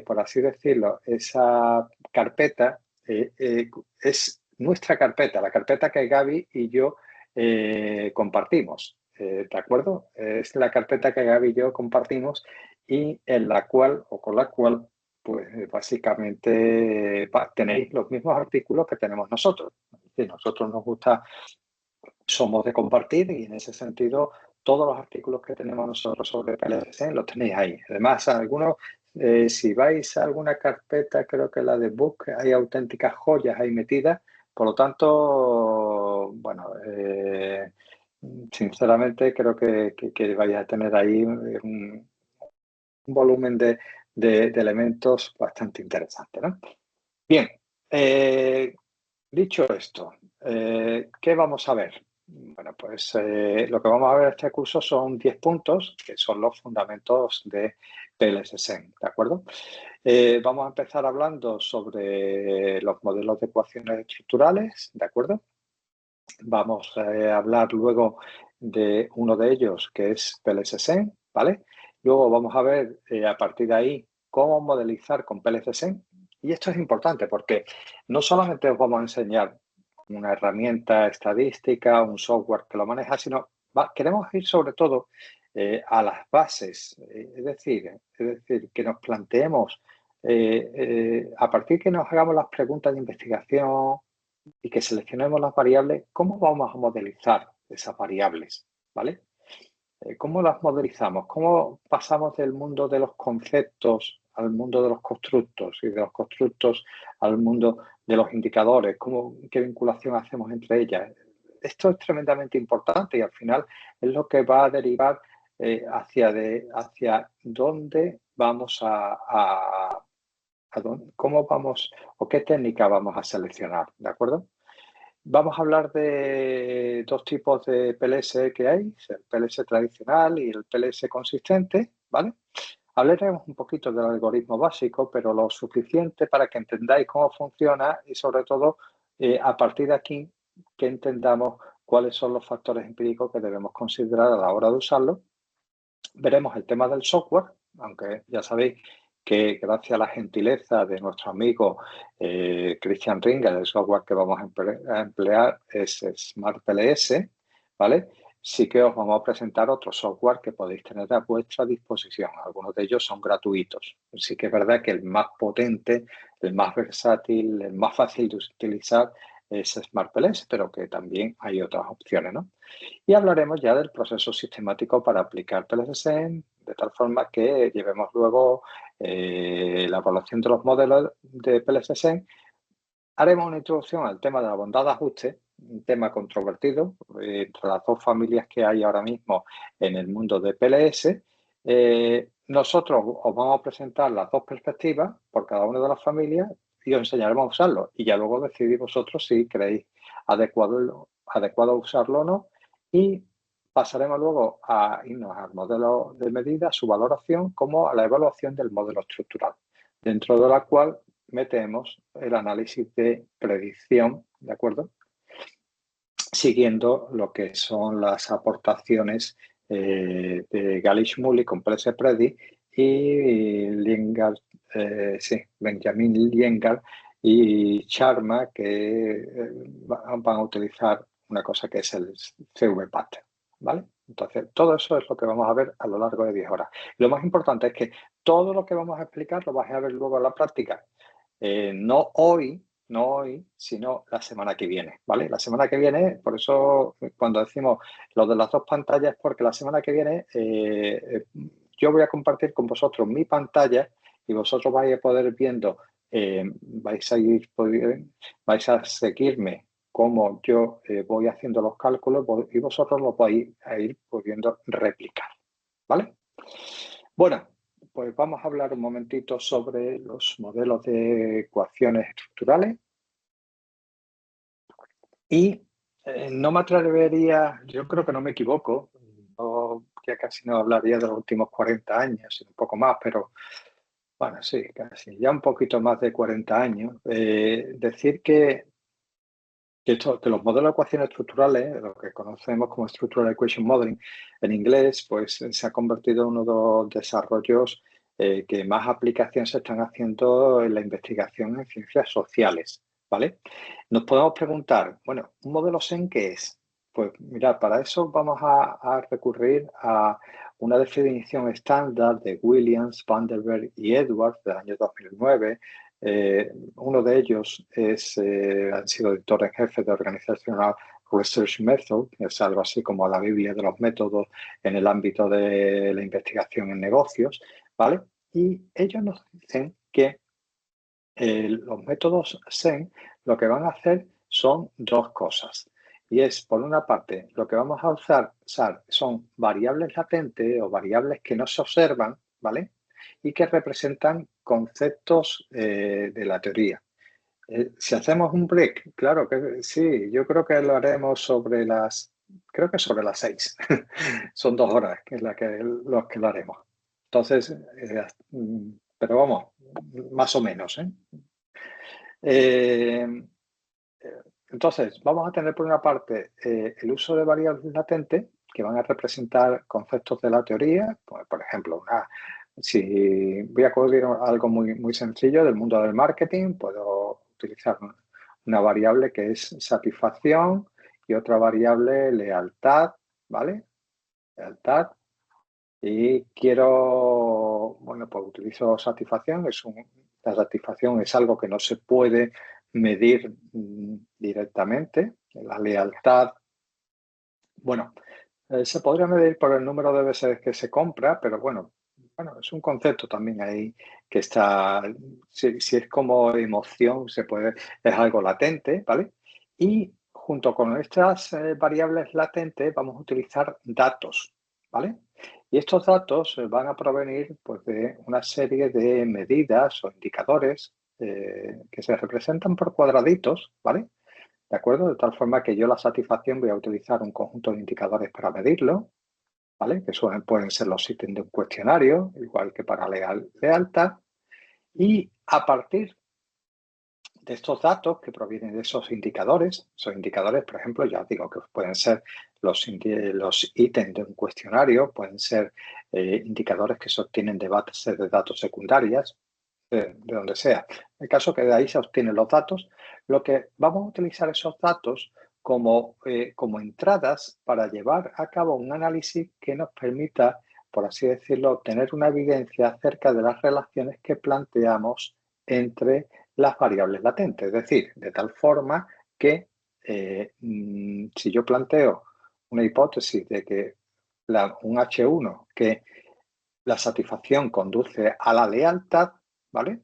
por así decirlo, esa carpeta es nuestra carpeta, la carpeta que Gaby y yo compartimos, ¿de acuerdo? Es la carpeta que Gaby y yo compartimos y en la cual, o con la cual, pues básicamente tenéis los mismos artículos que tenemos nosotros. Si nosotros nos gusta, somos de compartir y en ese sentido todos los artículos que tenemos nosotros sobre PLC los tenéis ahí. Además, algunos, si vais a alguna carpeta, creo que la de Book, hay auténticas joyas ahí metidas. Por lo tanto, bueno, sinceramente creo que vais a tener ahí un volumen de elementos bastante interesante, ¿no? Bien, dicho esto, ¿qué vamos a ver? Bueno, pues lo que vamos a ver en este curso son 10 puntos, que son los fundamentos de PLSSEN, ¿de acuerdo? Vamos a empezar hablando sobre los modelos de ecuaciones estructurales, ¿de acuerdo? Vamos a hablar luego de uno de ellos, que es PLSSEN, ¿vale? Luego vamos a ver a partir de ahí cómo modelizar con PLSSEN Y esto es importante porque no solamente os vamos a enseñar una herramienta estadística, un software que lo maneja, sino queremos ir sobre todo a las bases, es decir, que nos planteemos, a partir que nos hagamos las preguntas de investigación y que seleccionemos las variables, ¿cómo vamos a modelizar esas variables? ¿Vale? ¿Cómo las modelizamos? ¿Cómo pasamos del mundo de los conceptos al mundo de los constructos y de los constructos al mundo de los indicadores? ¿Qué vinculación hacemos entre ellas? Esto es tremendamente importante y al final es lo que va a derivar hacia dónde vamos cómo vamos o qué técnica vamos a seleccionar, ¿de acuerdo? Vamos a hablar de dos tipos de PLS que hay, el PLS tradicional y el PLS consistente, ¿vale? Hablaremos un poquito del algoritmo básico, pero lo suficiente para que entendáis cómo funciona y sobre todo a partir de aquí que entendamos cuáles son los factores empíricos que debemos considerar a la hora de usarlo. Veremos el tema del software, aunque ya sabéis que gracias a la gentileza de nuestro amigo Christian Ringer, el software que vamos a emplear es SmartPLS, ¿vale? Sí que os vamos a presentar otro software que podéis tener a vuestra disposición. Algunos de ellos son gratuitos. Sí que es verdad que el más potente, el más versátil, el más fácil de utilizar es SmartPLS, pero que también hay otras opciones, ¿no? Y hablaremos ya del proceso sistemático para aplicar PLSSEN, de tal forma que llevemos luego la evaluación de los modelos de PLSSEN. Haremos una introducción al tema de la bondad de ajuste, un tema controvertido entre las dos familias que hay ahora mismo en el mundo de PLS. Nosotros os vamos a presentar las dos perspectivas por cada una de las familias y os enseñaremos a usarlo. Y ya luego decidís vosotros si creéis adecuado usarlo o no. Y pasaremos luego a irnos al modelo de medida, su valoración, como a la evaluación del modelo estructural, dentro de la cual metemos el análisis de predicción, ¿de acuerdo? Siguiendo lo que son las aportaciones de Gali-Shmuley con PLS-Predict y Benjamin Liengar y Sharma, que van a utilizar una cosa que es el CV-Pattern, ¿vale? Entonces, todo eso es lo que vamos a ver a lo largo de 10 horas. Lo más importante es que todo lo que vamos a explicar lo vais a ver luego en la práctica. No hoy, sino la semana que viene, ¿vale? La semana que viene, por eso cuando decimos lo de las dos pantallas, porque la semana que viene yo voy a compartir con vosotros mi pantalla y vosotros vais a poder viendo, vais a seguirme cómo yo voy haciendo los cálculos y vosotros lo vais a ir pudiendo replicar, ¿vale? Bueno, pues vamos a hablar un momentito sobre los modelos de ecuaciones estructurales. Y no me atrevería, yo creo que no me equivoco, ya casi no hablaría de los últimos 40 años, sino un poco más, pero bueno, sí, casi, ya un poquito más de 40 años. Decir que los modelos de ecuaciones estructurales, lo que conocemos como Structural Equation Modeling en inglés, pues se ha convertido en uno de los desarrollos que más aplicaciones se están haciendo en la investigación en ciencias sociales, ¿vale? Nos podemos preguntar, bueno, ¿un modelo SEN qué es? Pues mira, para eso vamos a recurrir a una definición estándar de Williams, Vandenberg y Edwards del año 2009. Uno de ellos han sido editor en jefe de Organizational Research Method, que es algo así como la Biblia de los métodos en el ámbito de la investigación en negocios, ¿vale? Y ellos nos dicen que los métodos SEN lo que van a hacer son dos cosas. Y es, por una parte, lo que vamos a usar son variables latentes o variables que no se observan, ¿vale? Y que representan conceptos de la teoría. Si hacemos un break, claro que sí, yo creo que lo haremos sobre las 6. Son 2 horas que los que lo haremos. Entonces, pero vamos, más o menos, ¿eh? Entonces, vamos a tener por una parte el uso de variables latentes que van a representar conceptos de la teoría, por ejemplo, Si voy a acudir a algo muy sencillo del mundo del marketing, puedo utilizar una variable que es satisfacción y otra variable lealtad, ¿vale? Lealtad. Y quiero, bueno, pues utilizo satisfacción. La satisfacción es algo que no se puede medir directamente. La lealtad, bueno, se podría medir por el número de veces que se compra, pero bueno, es un concepto también ahí que está, si es como emoción, es algo latente, ¿vale? Y junto con estas variables latentes vamos a utilizar datos, ¿vale? Y estos datos van a provenir pues, de una serie de medidas o indicadores que se representan por cuadraditos, ¿vale? ¿De acuerdo? De tal forma que yo la satisfacción voy a utilizar un conjunto de indicadores para medirlo, ¿vale? Que pueden ser los ítems de un cuestionario, igual que para lealtad. Y a partir de estos datos que provienen de esos indicadores, por ejemplo, ya digo que pueden ser los ítems de un cuestionario, pueden ser indicadores que se obtienen de bases de datos secundarias, de donde sea. En el caso que de ahí se obtienen los datos, lo que vamos a utilizar esos datos como entradas para llevar a cabo un análisis que nos permita, por así decirlo, obtener una evidencia acerca de las relaciones que planteamos entre las variables latentes. Es decir, de tal forma que si yo planteo una hipótesis de que un H1 que la satisfacción conduce a la lealtad, ¿vale?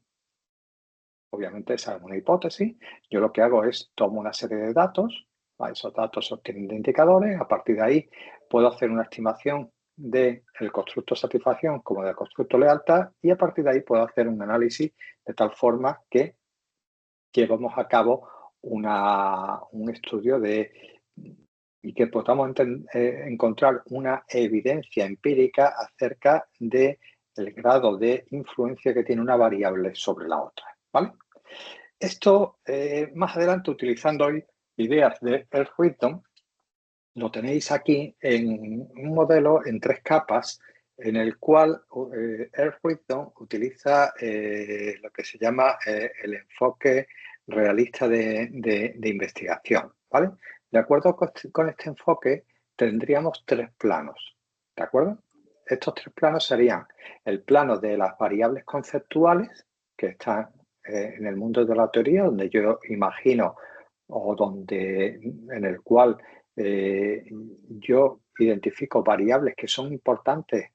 Obviamente esa es una hipótesis. Yo lo que hago es tomo una serie de datos, ¿vale? Esos datos se obtienen de indicadores, a partir de ahí puedo hacer una estimación del constructo satisfacción como del constructo lealtad y a partir de ahí puedo hacer un análisis de tal forma que llevamos a cabo un estudio y que podamos encontrar una evidencia empírica acerca del grado de influencia que tiene una variable sobre la otra, ¿vale? Esto, más adelante, utilizando hoy ideas de Earl Whitton, lo tenéis aquí en un modelo en 3 capas, en el cual Earl Whitton utiliza lo que se llama el enfoque realista de investigación, ¿vale? De acuerdo con este enfoque, tendríamos 3 planos, ¿de acuerdo? Estos 3 planos serían el plano de las variables conceptuales, que están en el mundo de la teoría, donde yo imagino o en el cual yo identifico variables que son importantes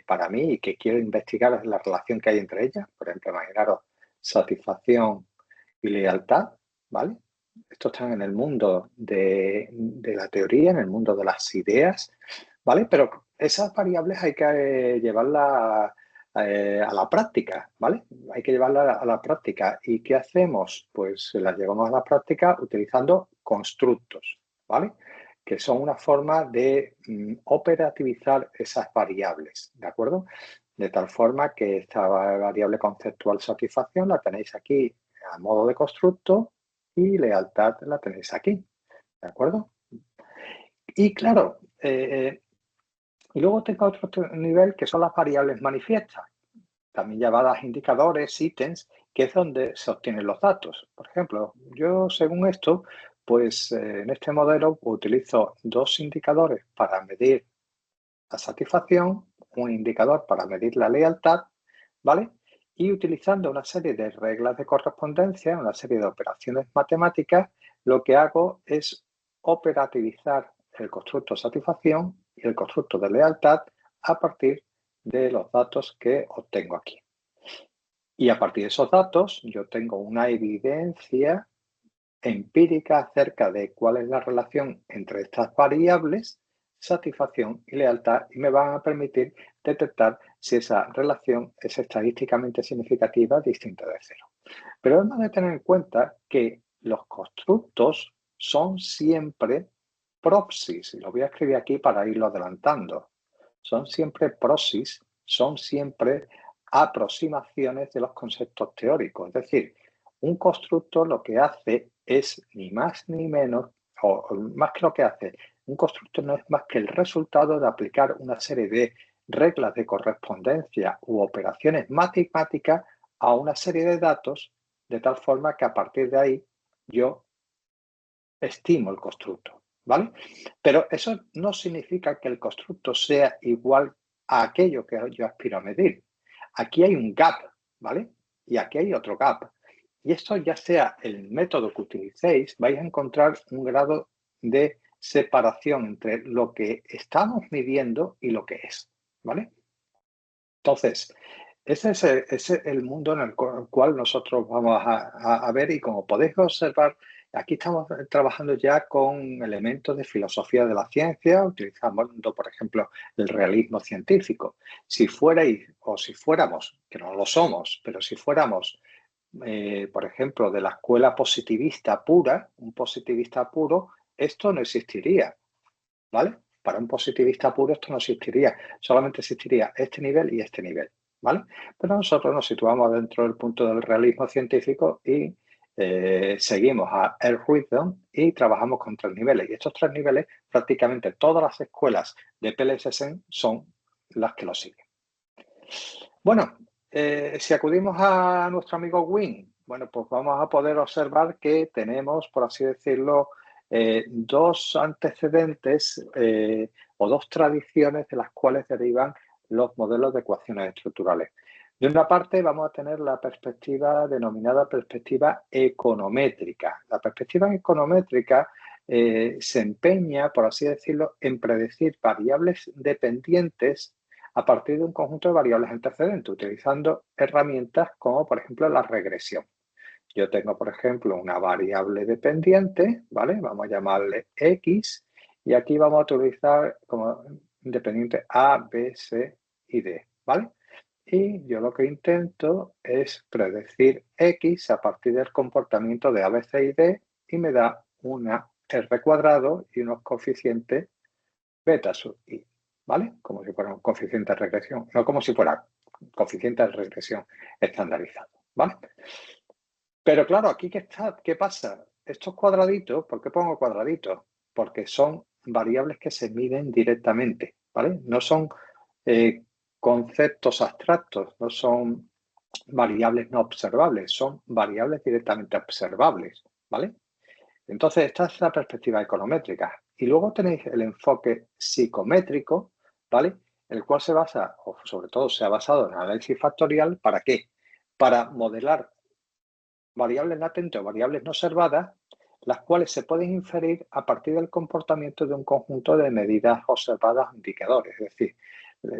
para mí y que quiero investigar la relación que hay entre ellas. Por ejemplo, imaginaros satisfacción y lealtad, ¿vale? Esto está en el mundo de la teoría, en el mundo de las ideas, ¿vale? Pero esas variables hay que llevarlas a la práctica, ¿vale? Hay que llevarlas a la práctica. ¿Y qué hacemos? Pues las llevamos a la práctica utilizando constructos, ¿vale? Que son una forma de operativizar esas variables, ¿de acuerdo? De tal forma que esta variable conceptual satisfacción la tenéis aquí a modo de constructo y lealtad la tenéis aquí, ¿de acuerdo? Y claro, y luego tengo otro nivel que son las variables manifiestas, también llamadas indicadores, ítems, que es donde se obtienen los datos. Por ejemplo, yo según esto, pues en este modelo utilizo 2 indicadores para medir la satisfacción, un indicador para medir la lealtad, ¿vale? Y utilizando una serie de reglas de correspondencia, una serie de operaciones matemáticas, lo que hago es operativizar el constructo satisfacción y el constructo de lealtad a partir de los datos que obtengo aquí. Y a partir de esos datos yo tengo una evidencia empírica acerca de cuál es la relación entre estas variables, satisfacción y lealtad, y me van a permitir detectar si esa relación es estadísticamente significativa distinta de cero. Pero hemos de tener en cuenta que los constructos son siempre proxies, y lo voy a escribir aquí para irlo adelantando. Son siempre proxies, son siempre aproximaciones de los conceptos teóricos. Es decir, un constructo lo que hace es ni más ni menos, o más que lo que hace, un constructo no es más que el resultado de aplicar una serie de reglas de correspondencia u operaciones matemáticas a una serie de datos, de tal forma que a partir de ahí yo estimo el constructo, ¿vale? Pero eso no significa que el constructo sea igual a aquello que yo aspiro a medir. Aquí hay un gap, ¿vale? Y aquí hay otro gap. Y esto, ya sea el método que utilicéis, vais a encontrar un grado de separación entre lo que estamos midiendo y lo que es, ¿vale? Entonces, ese es el mundo en el cual nosotros vamos a ver, y como podéis observar, aquí estamos trabajando ya con elementos de filosofía de la ciencia, utilizando, por ejemplo, el realismo científico. Si fuerais, o si fuéramos, que no lo somos, pero si fuéramos, por ejemplo, de la escuela positivista pura, un positivista puro, esto no existiría, ¿vale? Para un positivista puro esto no existiría, solamente existiría este nivel y este nivel, ¿vale? Pero nosotros nos situamos dentro del punto del realismo científico y seguimos a Earl Rhythm y trabajamos con 3 niveles. Y estos 3 niveles, prácticamente todas las escuelas de PLSSM son las que lo siguen. Bueno, si acudimos a nuestro amigo Wynne, bueno, pues vamos a poder observar que tenemos, por así decirlo, 2 antecedentes o 2 tradiciones de las cuales derivan los modelos de ecuaciones estructurales. De una parte vamos a tener la perspectiva denominada perspectiva econométrica. La perspectiva econométrica se empeña, por así decirlo, en predecir variables dependientes a partir de un conjunto de variables antecedentes, utilizando herramientas como, por ejemplo, la regresión. Yo tengo, por ejemplo, una variable dependiente, ¿vale? Vamos a llamarle X, y aquí vamos a utilizar como independiente A, B, C y D, ¿vale? Y yo lo que intento es predecir X a partir del comportamiento de A, B, C y D, y me da una R cuadrado y unos coeficientes beta sub I, ¿vale? Como si fuera un coeficiente de regresión, no como si fuera coeficiente de regresión estandarizado, ¿vale? Pero claro, aquí ¿qué pasa? Estos cuadraditos, ¿por qué pongo cuadraditos? Porque son variables que se miden directamente, ¿vale? No son conceptos abstractos, no son variables no observables, son variables directamente observables, ¿vale? Entonces, esta es la perspectiva econométrica. Y luego tenéis el enfoque psicométrico, ¿vale? El cual se basa, o sobre todo se ha basado en análisis factorial, ¿para qué? Para modelar variables latentes o variables no observadas, las cuales se pueden inferir a partir del comportamiento de un conjunto de medidas observadas o indicadores. Es decir,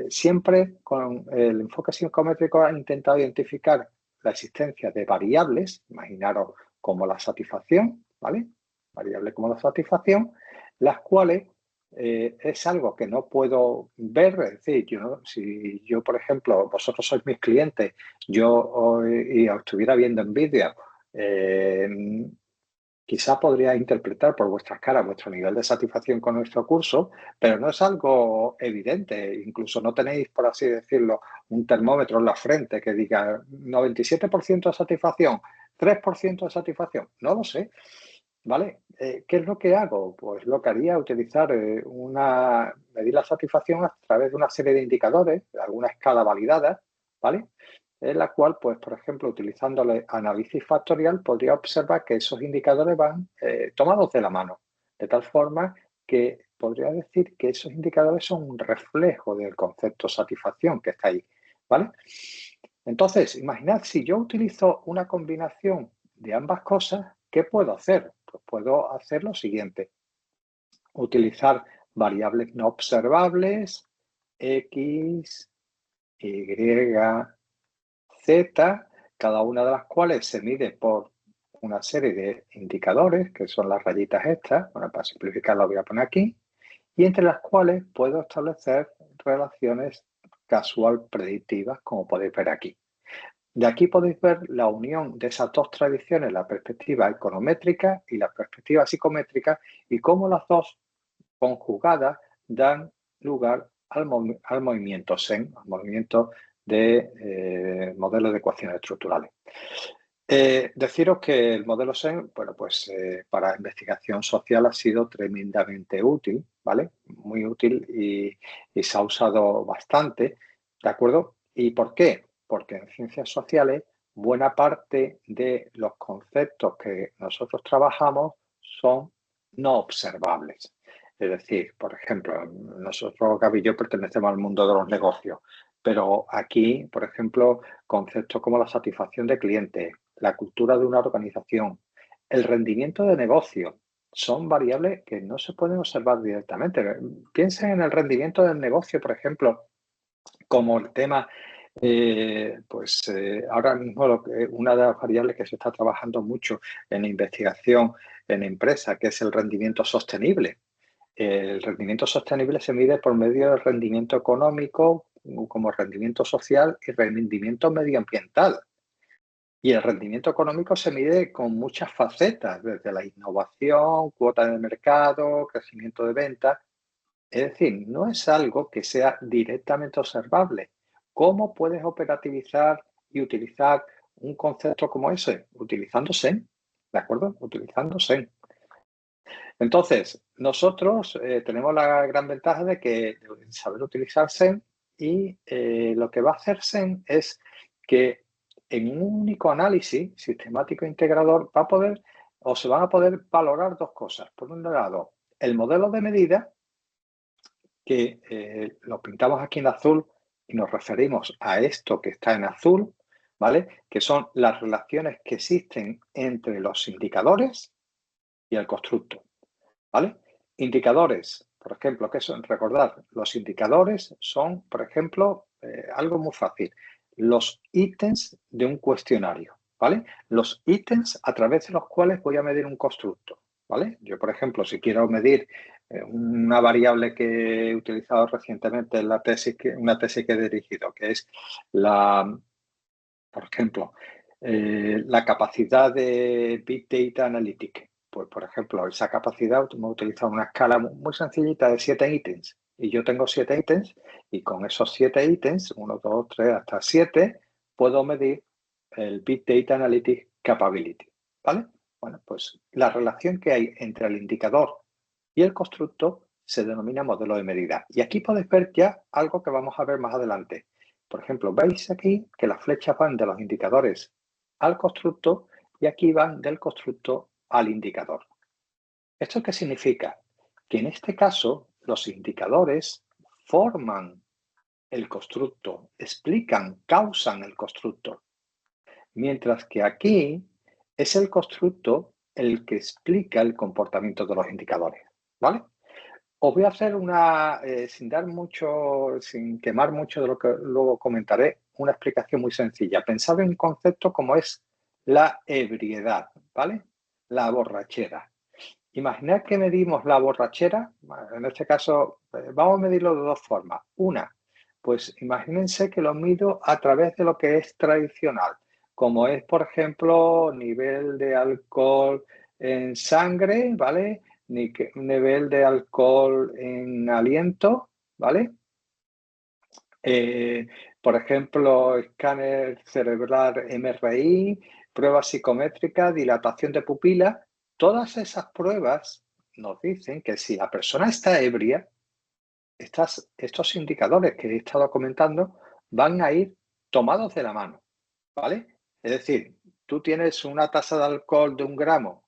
siempre con el enfoque psicométrico ha intentado identificar la existencia de variables, imaginaros como la satisfacción, ¿vale? Variables como la satisfacción, las cuales es algo que no puedo ver, es decir, si yo, por ejemplo, vosotros sois mis clientes, yo hoy os estuviera viendo en vídeo, quizá podría interpretar por vuestras caras vuestro nivel de satisfacción con nuestro curso, pero no es algo evidente. Incluso no tenéis, por así decirlo, un termómetro en la frente que diga 97% de satisfacción, 3% de satisfacción. No lo sé. ¿Vale? ¿Qué es lo que hago? Pues lo que haría es utilizar medir la satisfacción a través de una serie de indicadores, de alguna escala validada, ¿vale? En la cual, pues, por ejemplo, utilizándole análisis factorial, podría observar que esos indicadores van tomados de la mano, de tal forma que podría decir que esos indicadores son un reflejo del concepto satisfacción que está ahí, ¿vale? Entonces, imaginad, si yo utilizo una combinación de ambas cosas, ¿qué puedo hacer? Pues puedo hacer lo siguiente: utilizar variables no observables, X, Y, Z, cada una de las cuales se mide por una serie de indicadores, que son las rayitas estas. Bueno, para simplificar lo voy a poner aquí, y entre las cuales puedo establecer relaciones casual predictivas, como podéis ver aquí. De aquí podéis ver la unión de esas 2 tradiciones, la perspectiva econométrica y la perspectiva psicométrica, y cómo las 2 conjugadas dan lugar al movimiento SEM, al movimiento de modelos de ecuaciones estructurales. Deciros que el modelo SEN, bueno, pues para investigación social ha sido tremendamente útil, ¿vale? Muy útil y se ha usado bastante, ¿de acuerdo? ¿Y por qué? Porque en ciencias sociales buena parte de los conceptos que nosotros trabajamos son no observables. Es decir, por ejemplo, nosotros, Gaby y yo, pertenecemos al mundo de los negocios, pero aquí, por ejemplo, conceptos como la satisfacción de clientes, la cultura de una organización, el rendimiento de negocio, son variables que no se pueden observar directamente. Piensen en el rendimiento del negocio, por ejemplo, como el tema, ahora mismo una de las variables que se está trabajando mucho en investigación en empresa, que es el rendimiento sostenible. El rendimiento sostenible se mide por medio del rendimiento económico, como rendimiento social y rendimiento medioambiental. Y el rendimiento económico se mide con muchas facetas, desde la innovación, cuota de mercado, crecimiento de ventas. Es decir, no es algo que sea directamente observable. ¿Cómo puedes operativizar y utilizar un concepto como ese? Utilizando SEN, ¿de acuerdo? Utilizando SEN. Entonces, nosotros tenemos la gran ventaja de que saber utilizar SEN y lo que va a hacer SEN es que en un único análisis sistemático integrador va a poder o se van a poder valorar dos cosas. Por un lado, el modelo de medida, que lo pintamos aquí en azul y nos referimos a esto que está en azul, ¿vale? Que son las relaciones que existen entre los indicadores y el constructo, ¿vale? Indicadores, por ejemplo, ¿qué son? Recordad, los indicadores son, por ejemplo, algo muy fácil, los ítems de un cuestionario, ¿vale? Los ítems a través de los cuales voy a medir un constructo, ¿vale? Yo, por ejemplo, si quiero medir una variable que he utilizado recientemente en la tesis, una tesis que he dirigido, que es por ejemplo, la capacidad de Big Data Analytics. Pues, por ejemplo, esa capacidad hemos utilizado una escala muy sencillita de 7 ítems. Y yo tengo 7 ítems y con esos 7 ítems, 1, 2, 3, hasta 7, puedo medir el Big Data Analytics Capability. ¿Vale? Bueno, pues la relación que hay entre el indicador y el constructo se denomina modelo de medida. Y aquí podéis ver ya algo que vamos a ver más adelante. Por ejemplo, veis aquí que las flechas van de los indicadores al constructo y aquí van del constructo al indicador. ¿Esto qué significa? Que en este caso los indicadores forman el constructo, explican, causan el constructo, mientras que aquí es el constructo el que explica el comportamiento de los indicadores, ¿vale? Os voy a hacer sin quemar mucho de lo que luego comentaré, una explicación muy sencilla. Pensad en un concepto como es la ebriedad, ¿vale? La borrachera. Imaginad que medimos la borrachera, en este caso vamos a medirlo de dos formas. Una, pues imagínense que lo mido a través de lo que es tradicional, como es, por ejemplo, nivel de alcohol en sangre, ¿vale? Nivel de alcohol en aliento, ¿vale? Por ejemplo, escáner cerebral MRI, pruebas psicométricas, dilatación de pupila. Todas esas pruebas nos dicen que si la persona está ebria, estos indicadores que he estado comentando van a ir tomados de la mano, ¿vale? Es decir, tú tienes una tasa de alcohol de 1 gramo,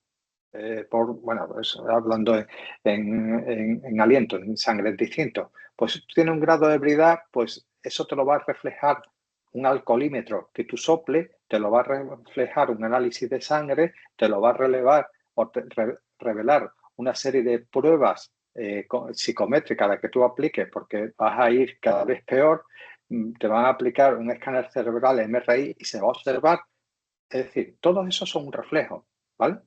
hablando en aliento, en sangre, es distinto. Pues si tú tienes un grado de ebriedad, pues eso te lo va a reflejar un alcoholímetro que tú sople, te lo va a reflejar un análisis de sangre, te lo va a revelar una serie de pruebas psicométricas a las que tú apliques, porque vas a ir cada vez peor, te van a aplicar un escáner cerebral MRI y se va a observar. Es decir, todos esos son un reflejo, ¿vale?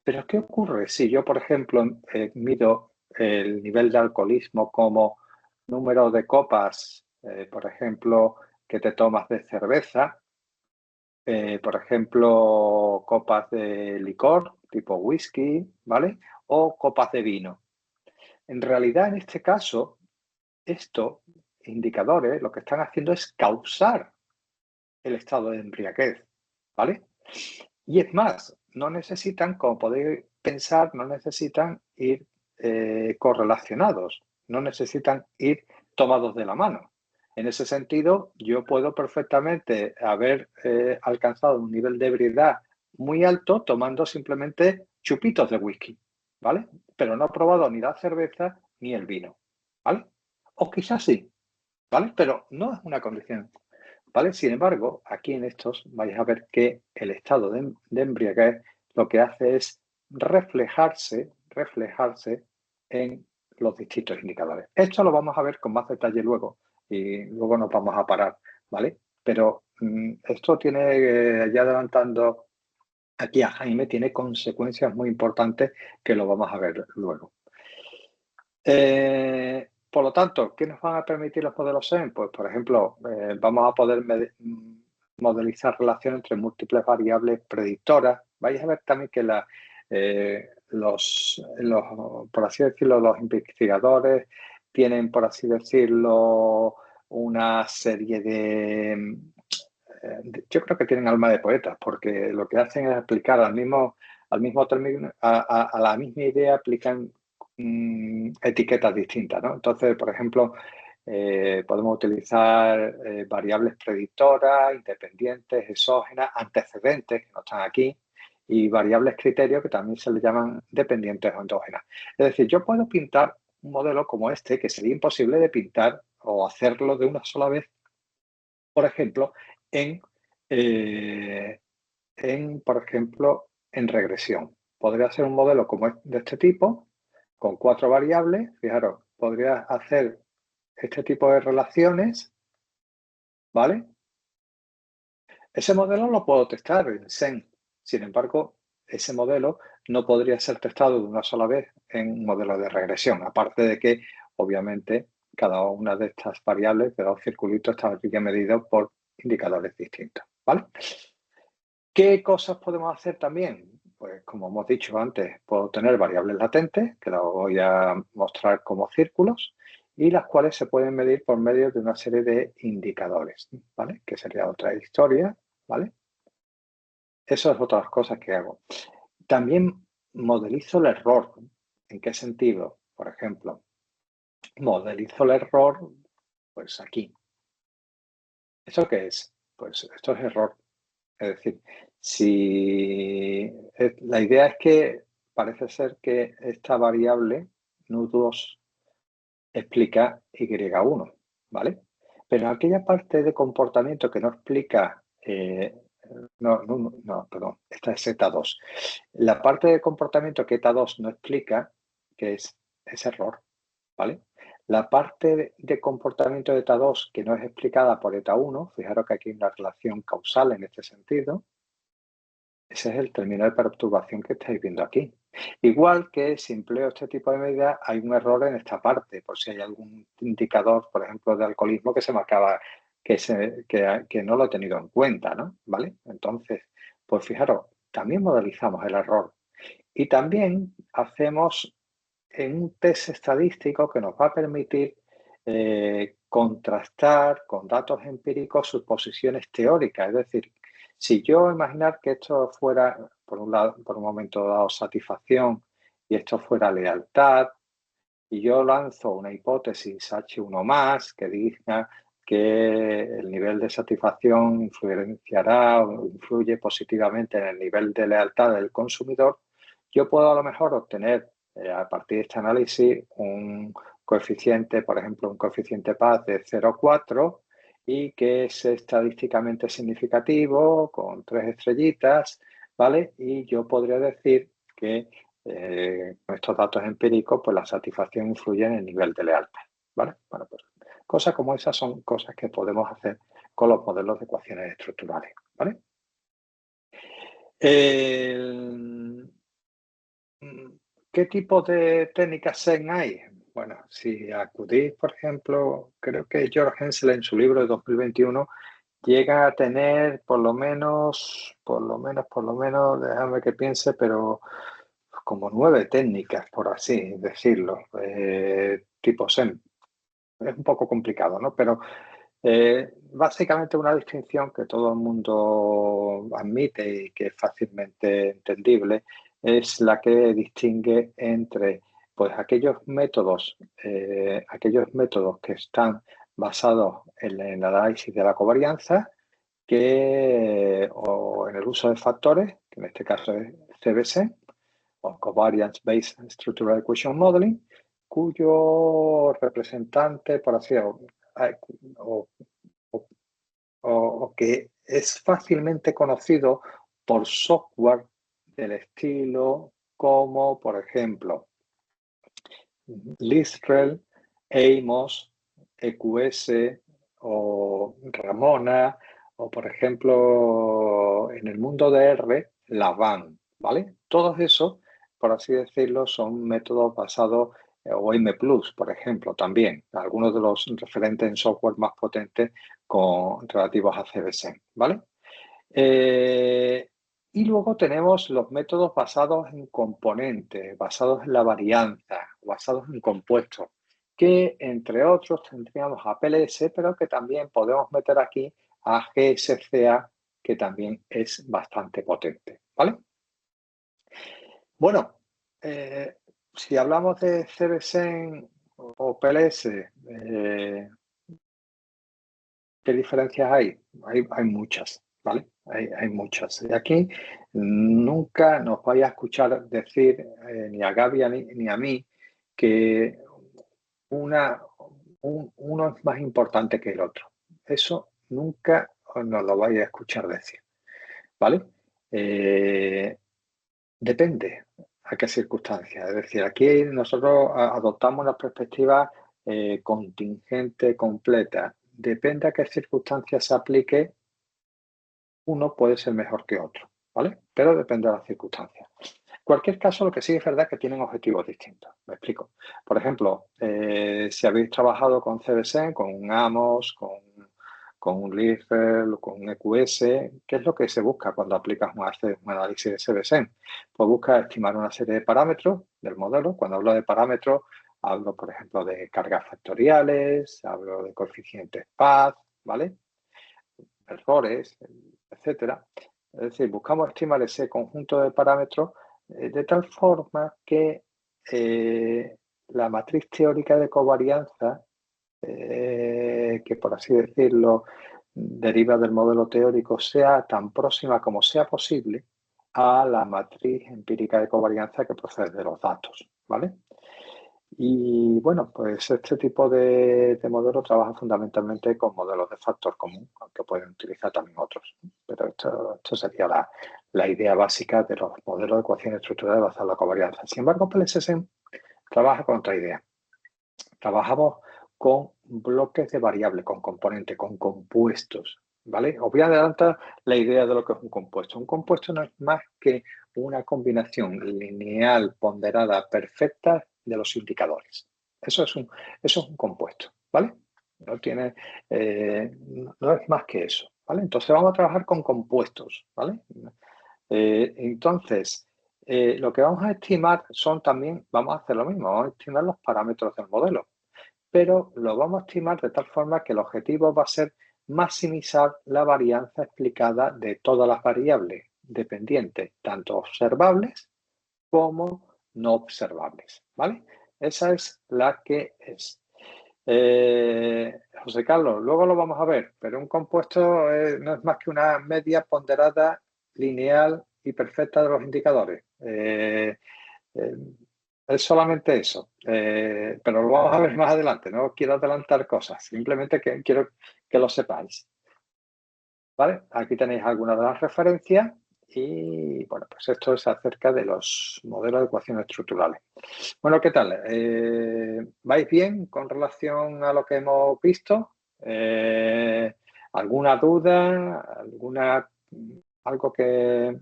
Pero ¿qué ocurre si yo, por ejemplo, mido el nivel de alcoholismo como número de copas, por ejemplo, que te tomas de cerveza, por ejemplo, copas de licor, tipo whisky, ¿vale? O copas de vino. En realidad, en este caso, estos indicadores lo que están haciendo es causar el estado de embriaguez, ¿vale? Y es más, no necesitan, como podéis pensar, no necesitan ir correlacionados, no necesitan ir tomados de la mano. En ese sentido, yo puedo perfectamente haber alcanzado un nivel de ebriedad muy alto tomando simplemente chupitos de whisky, ¿vale? Pero no he probado ni la cerveza ni el vino, ¿vale? O quizás sí, ¿vale? Pero no es una condición, ¿vale? Sin embargo, aquí en estos vais a ver que el estado de embriaguez lo que hace es reflejarse en los distintos indicadores. Esto lo vamos a ver con más detalle luego y luego nos vamos a parar, ¿vale? Pero esto tiene, ya adelantando aquí a Jaime, tiene consecuencias muy importantes que lo vamos a ver luego. Por lo tanto, ¿qué nos van a permitir los modelos SEM? Pues, por ejemplo, vamos a poder modelizar relaciones entre múltiples variables predictoras. Vais a ver también que por así decirlo, los investigadores tienen, por así decirlo, una serie de... yo creo que tienen alma de poetas, porque lo que hacen es aplicar al mismo término, a la misma idea, aplican etiquetas distintas, ¿no? Entonces, por ejemplo, podemos utilizar variables predictoras, independientes, exógenas, antecedentes, que no están aquí, y variables criterios, que también se le llaman dependientes o endógenas. Es decir, yo puedo pintar un modelo como este, que sería imposible de pintar o hacerlo de una sola vez, por ejemplo, por ejemplo, en regresión. Podría ser un modelo como de este tipo, con 4 variables. Fijaros, podría hacer este tipo de relaciones, ¿vale? Ese modelo lo puedo testar en SEN. Sin embargo, ese modelo no podría ser testado de una sola vez en un modelo de regresión. Aparte de que, obviamente, cada una de estas variables, de los circulitos, estaría medido por indicadores distintos, ¿vale? ¿Qué cosas podemos hacer también? Pues como hemos dicho antes, puedo tener variables latentes, que las voy a mostrar como círculos, y las cuales se pueden medir por medio de una serie de indicadores, ¿vale? Que sería otra historia, ¿vale? Eso es otras cosas que hago. También modelizo el error. ¿En qué sentido? Por ejemplo, modelizo el error, pues aquí. ¿Eso qué es? Pues esto es error. Es decir, si la idea es que parece ser que esta variable NU2 explica Y1, ¿vale? Pero aquella parte de comportamiento que no explica, perdón, esta es Z2. La parte de comportamiento que ETA2 no explica, que es error, ¿vale? La parte de comportamiento de ETA2 que no es explicada por ETA1, fijaros que aquí hay una relación causal en este sentido. Ese es el término de perturbación que estáis viendo aquí. Igual que si empleo este tipo de medidas, hay un error en esta parte, por si hay algún indicador, por ejemplo, de alcoholismo que se me acaba, que no lo he tenido en cuenta, ¿no? ¿Vale? Entonces, pues fijaros, también modelizamos el error. Y también hacemos un test estadístico que nos va a permitir contrastar con datos empíricos sus posiciones teóricas. Es decir, si yo imaginar que esto fuera, por un lado, por un momento dado, satisfacción y esto fuera lealtad, y yo lanzo una hipótesis H1 más que diga que el nivel de satisfacción influenciará o influye positivamente en el nivel de lealtad del consumidor, yo puedo a lo mejor obtener a partir de este análisis un coeficiente, por ejemplo, un coeficiente PAS de 0,4 y que es estadísticamente significativo con 3 estrellitas, ¿vale? Y yo podría decir que con estos datos empíricos, pues la satisfacción influye en el nivel de lealtad, ¿vale? Bueno, pues cosas como esas son cosas que podemos hacer con los modelos de ecuaciones estructurales, ¿vale? ¿Qué tipo de técnicas SEN hay? Bueno, si acudís, por ejemplo, creo que George Hensel en su libro de 2021 llega a tener por lo menos, déjame que piense, pero como 9 técnicas, por así decirlo, tipo SEM. Es un poco complicado, ¿no? Pero Básicamente una distinción que todo el mundo admite y que es fácilmente entendible es la que distingue entre pues, aquellos métodos que están basados en el análisis de la covarianza o en el uso de factores, que en este caso es CBC, o Covariance Based Structural Equation Modeling, cuyo representante, por así decirlo, o que es fácilmente conocido por software del estilo como, por ejemplo, Listrel, Amos, EQS o Ramona, o por ejemplo, en el mundo de R, Lavan, ¿vale? Todos esos, por así decirlo, son métodos basados, o M+, por ejemplo, también, algunos de los referentes en software más potentes relativos a CBC, ¿vale? Y luego tenemos los métodos basados en componentes, basados en la varianza, basados en compuestos, que entre otros tendríamos a PLS, pero que también podemos meter aquí a GSCA, que también es bastante potente, ¿vale? Bueno, si hablamos de CBSEN o PLS, ¿qué diferencias hay? Hay muchas, ¿vale? Hay muchas. Y aquí nunca nos vaya a escuchar decir, ni a Gaby ni a mí, que uno es más importante que el otro. Eso nunca nos lo vaya a escuchar decir, ¿vale? Depende a qué circunstancias. Es decir, aquí nosotros adoptamos una perspectiva contingente, completa. Depende a qué circunstancias se aplique, uno puede ser mejor que otro, ¿vale? Pero depende de las circunstancias. En cualquier caso, lo que sí es verdad es que tienen objetivos distintos. Me explico. Por ejemplo, si habéis trabajado con CBSEN, con un Amos, con un Liefeld, con un EQS, ¿qué es lo que se busca cuando aplicas un análisis de CBSEN? Pues busca estimar una serie de parámetros del modelo. Cuando hablo de parámetros, hablo, por ejemplo, de cargas factoriales, hablo de coeficientes PAD, ¿vale? Errores, etcétera. Es decir, buscamos estimar ese conjunto de parámetros de tal forma que la matriz teórica de covarianza, que por así decirlo deriva del modelo teórico, sea tan próxima como sea posible a la matriz empírica de covarianza que procede de los datos, ¿vale? Y bueno, pues este tipo de modelo trabaja fundamentalmente con modelos de factor común, aunque pueden utilizar también otros. Pero esto sería la idea básica de los modelos de ecuaciones estructurales basados en la covarianza. Sin embargo, PLSSM trabaja con otra idea. Trabajamos con bloques de variables, con componentes, con compuestos, ¿vale? Os voy a adelantar la idea de lo que es un compuesto. Un compuesto no es más que una combinación lineal, ponderada, perfecta de los indicadores. Eso es un compuesto, ¿vale? No es más que eso, ¿vale? Entonces vamos a trabajar con compuestos, ¿vale? Entonces, lo que vamos a estimar vamos a hacer lo mismo, vamos a estimar los parámetros del modelo, pero lo vamos a estimar de tal forma que el objetivo va a ser maximizar la varianza explicada de todas las variables dependientes, tanto observables como no observables, ¿vale? Esa es la que es. José Carlos, luego lo vamos a ver, pero un compuesto no es más que una media ponderada lineal y perfecta de los indicadores. Es solamente eso, pero lo vamos a ver más adelante. No quiero adelantar cosas, simplemente quiero que lo sepáis. ¿Vale? Aquí tenéis algunas de las referencias y, bueno, pues esto es acerca de los modelos de ecuaciones estructurales. Bueno, ¿qué tal? ¿Vais bien con relación a lo que hemos visto? ¿Alguna duda? ¿Algo que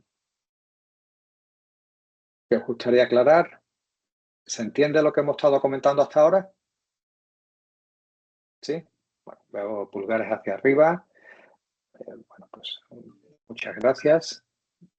os gustaría aclarar? ¿Se entiende lo que hemos estado comentando hasta ahora? ¿Sí? Bueno, veo pulgares hacia arriba. Bueno, pues muchas gracias.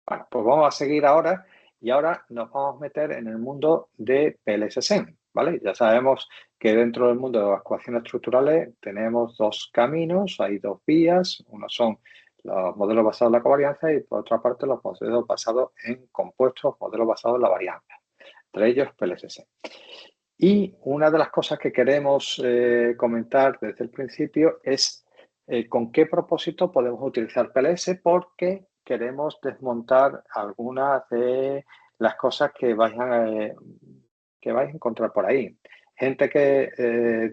Bueno, pues vamos a seguir ahora y ahora nos vamos a meter en el mundo de PLSSEN, ¿vale? Ya sabemos que dentro del mundo de las ecuaciones estructurales tenemos dos caminos, hay dos vías, uno son los modelos basados en la covarianza y por otra parte los modelos basados en compuestos, modelos basados en la varianza, entre ellos PLSS. Y una de las cosas que queremos comentar desde el principio es con qué propósito podemos utilizar PLS, porque queremos desmontar algunas de las cosas que vais a encontrar por ahí. Gente que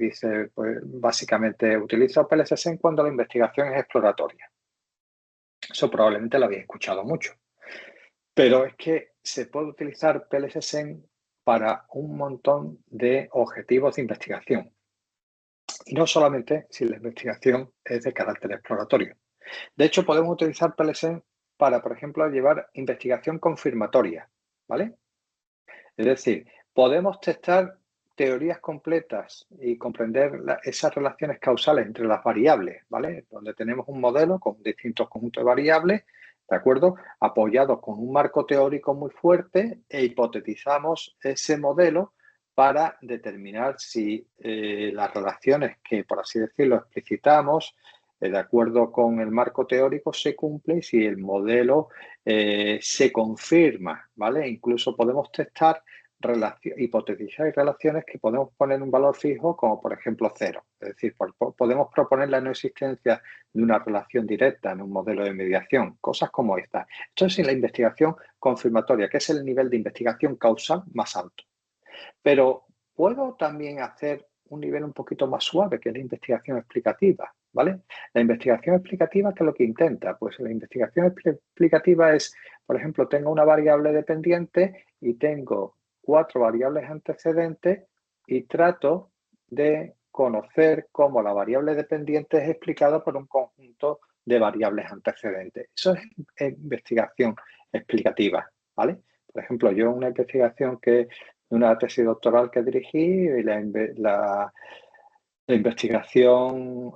dice, pues básicamente utilizo PLSS cuando la investigación es exploratoria. Eso probablemente lo habéis escuchado mucho. Pero es que se puede utilizar PLSS para un montón de objetivos de investigación. Y no solamente si la investigación es de carácter exploratorio. De hecho, podemos utilizar PLSS para, por ejemplo, llevar investigación confirmatoria, ¿vale? Es decir, podemos testar teorías completas y comprender esas relaciones causales entre las variables, ¿vale? Donde tenemos un modelo con distintos conjuntos de variables, ¿de acuerdo? Apoyados con un marco teórico muy fuerte e hipotetizamos ese modelo para determinar si las relaciones que, por así decirlo, explicitamos de acuerdo con el marco teórico se cumple y si el modelo se confirma, ¿vale? Incluso podemos testar hipotetizar relaciones que podemos poner un valor fijo, como por ejemplo 0. Es decir, podemos proponer la no existencia de una relación directa en un modelo de mediación, cosas como esta. Esto es en la investigación confirmatoria, que es el nivel de investigación causal más alto. Pero puedo también hacer un nivel un poquito más suave, que es la investigación explicativa, ¿vale? La investigación explicativa, ¿qué es lo que intenta? Pues la investigación explicativa es, por ejemplo, tengo una variable dependiente y tengo 4 variables antecedentes y trato de conocer cómo la variable dependiente es explicada por un conjunto de variables antecedentes. Eso es investigación explicativa, ¿vale? Por ejemplo, yo una investigación una tesis doctoral que dirigí y la investigación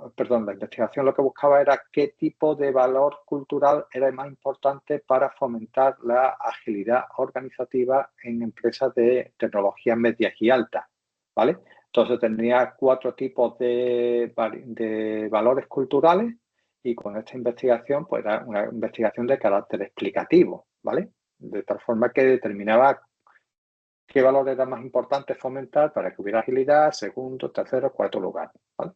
lo que buscaba era qué tipo de valor cultural era más importante para fomentar la agilidad organizativa en empresas de tecnologías medias y altas, ¿vale? Entonces tenía 4 tipos de valores culturales y con esta investigación pues era una investigación de carácter explicativo, ¿vale? De tal forma que determinaba qué valor era más importante fomentar para que hubiera agilidad, segundo, tercero, cuarto lugar, ¿vale?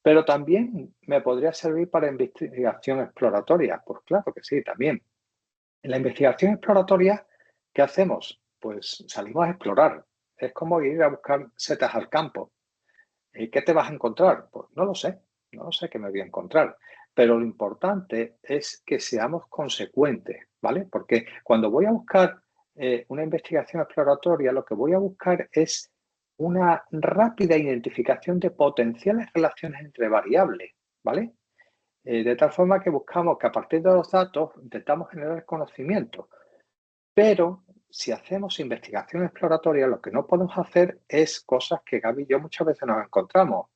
Pero también me podría servir para investigación exploratoria. Pues claro que sí, también. En la investigación exploratoria, ¿qué hacemos? Pues salimos a explorar. Es como ir a buscar setas al campo. ¿Y qué te vas a encontrar? Pues no lo sé qué me voy a encontrar. Pero lo importante es que seamos consecuentes, ¿vale? Porque cuando voy a buscar una investigación exploratoria, lo que voy a buscar es una rápida identificación de potenciales relaciones entre variables, ¿vale? De tal forma que buscamos que a partir de los datos intentamos generar conocimiento. Pero si hacemos investigación exploratoria, lo que no podemos hacer es cosas que Gaby y yo muchas veces nos encontramos.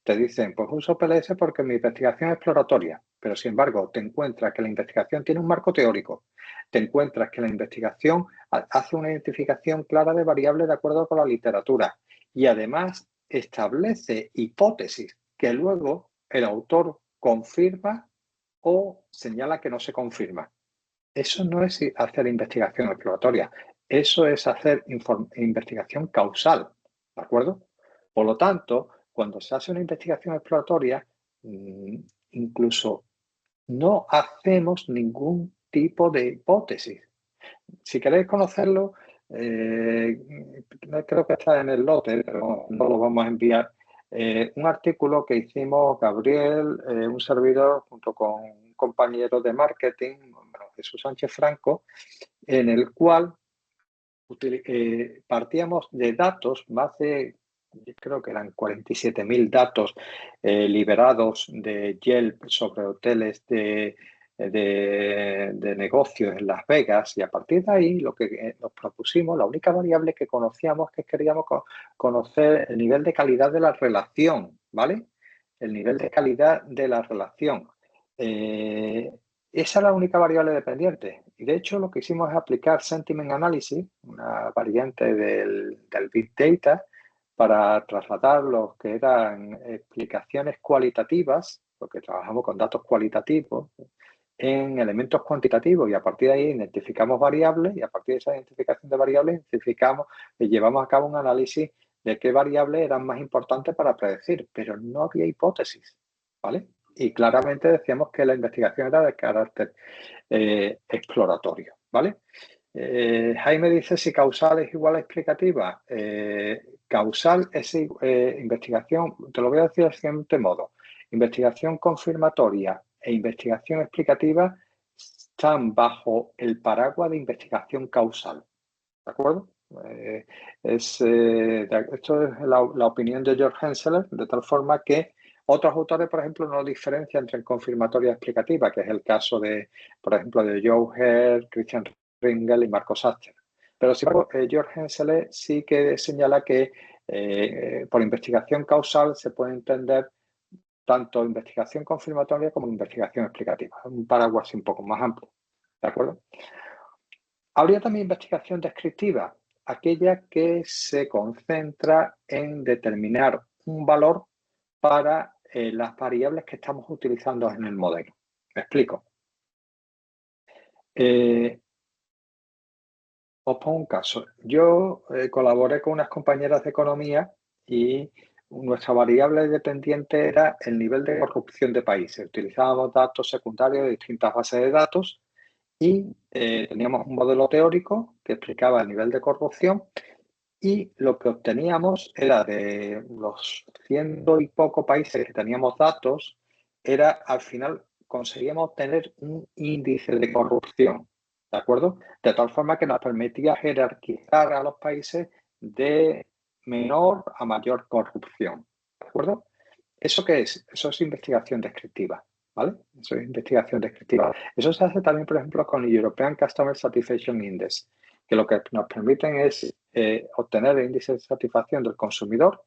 Te dicen, pues uso PLS porque mi investigación es exploratoria, pero sin embargo te encuentras que la investigación tiene un marco teórico, te encuentras que la investigación hace una identificación clara de variables de acuerdo con la literatura y además establece hipótesis que luego el autor confirma o señala que no se confirma. Eso no es hacer investigación exploratoria, eso es hacer investigación causal, ¿de acuerdo? Por lo tanto, cuando se hace una investigación exploratoria, incluso no hacemos ningún tipo de hipótesis. Si queréis conocerlo, creo que está en el lote, pero no lo vamos a enviar. Un artículo que hicimos Gabriel, un servidor, junto con un compañero de marketing, Jesús Sánchez Franco, en el cual partíamos de datos, más de, creo que eran 47.000 datos liberados de Yelp sobre hoteles de negocios en Las Vegas, y a partir de ahí lo que nos propusimos, la única variable que conocíamos, que queríamos conocer el nivel de calidad de la relación, ¿vale? El nivel de calidad de la relación. Esa es la única variable dependiente. Y de hecho lo que hicimos es aplicar Sentiment Analysis, una variante del Big Data, para trasladar lo que eran explicaciones cualitativas, porque trabajamos con datos cualitativos, en elementos cuantitativos, y a partir de ahí identificamos variables, y a partir de esa identificación de variables identificamos y llevamos a cabo un análisis de qué variables eran más importantes para predecir, pero no había hipótesis, ¿vale? Y claramente decíamos que la investigación era de carácter exploratorio, ¿vale? Jaime dice si causal es igual a explicativa. Causal es investigación, te lo voy a decir del siguiente modo. Investigación confirmatoria e investigación explicativa están bajo el paraguas de investigación causal. ¿De acuerdo? Esto es la opinión de George Henseler, de tal forma que otros autores, por ejemplo, no diferencian entre confirmatoria y explicativa, que es el caso de, por ejemplo, de Joe Herr, Christian Ringel y Marcos Aster. Pero sin embargo, George Henseler sí que señala que por investigación causal se puede entender tanto investigación confirmatoria como investigación explicativa. Un paraguas un poco más amplio. ¿De acuerdo? Habría también investigación descriptiva, aquella que se concentra en determinar un valor para las variables que estamos utilizando en el modelo. ¿Me explico? Os pongo un caso. Yo colaboré con unas compañeras de economía y nuestra variable dependiente era el nivel de corrupción de países. Utilizábamos datos secundarios de distintas bases de datos y teníamos un modelo teórico que explicaba el nivel de corrupción, y lo que obteníamos era de los 100 y poco países que teníamos datos, era al final conseguíamos obtener un índice de corrupción, ¿de acuerdo? De tal forma que nos permitía jerarquizar a los países de menor a mayor corrupción, ¿de acuerdo? ¿Eso qué es? Eso es investigación descriptiva, ¿vale? Eso es investigación descriptiva. Eso se hace también, por ejemplo, con el European Customer Satisfaction Index, que lo que nos permiten es obtener el índice de satisfacción del consumidor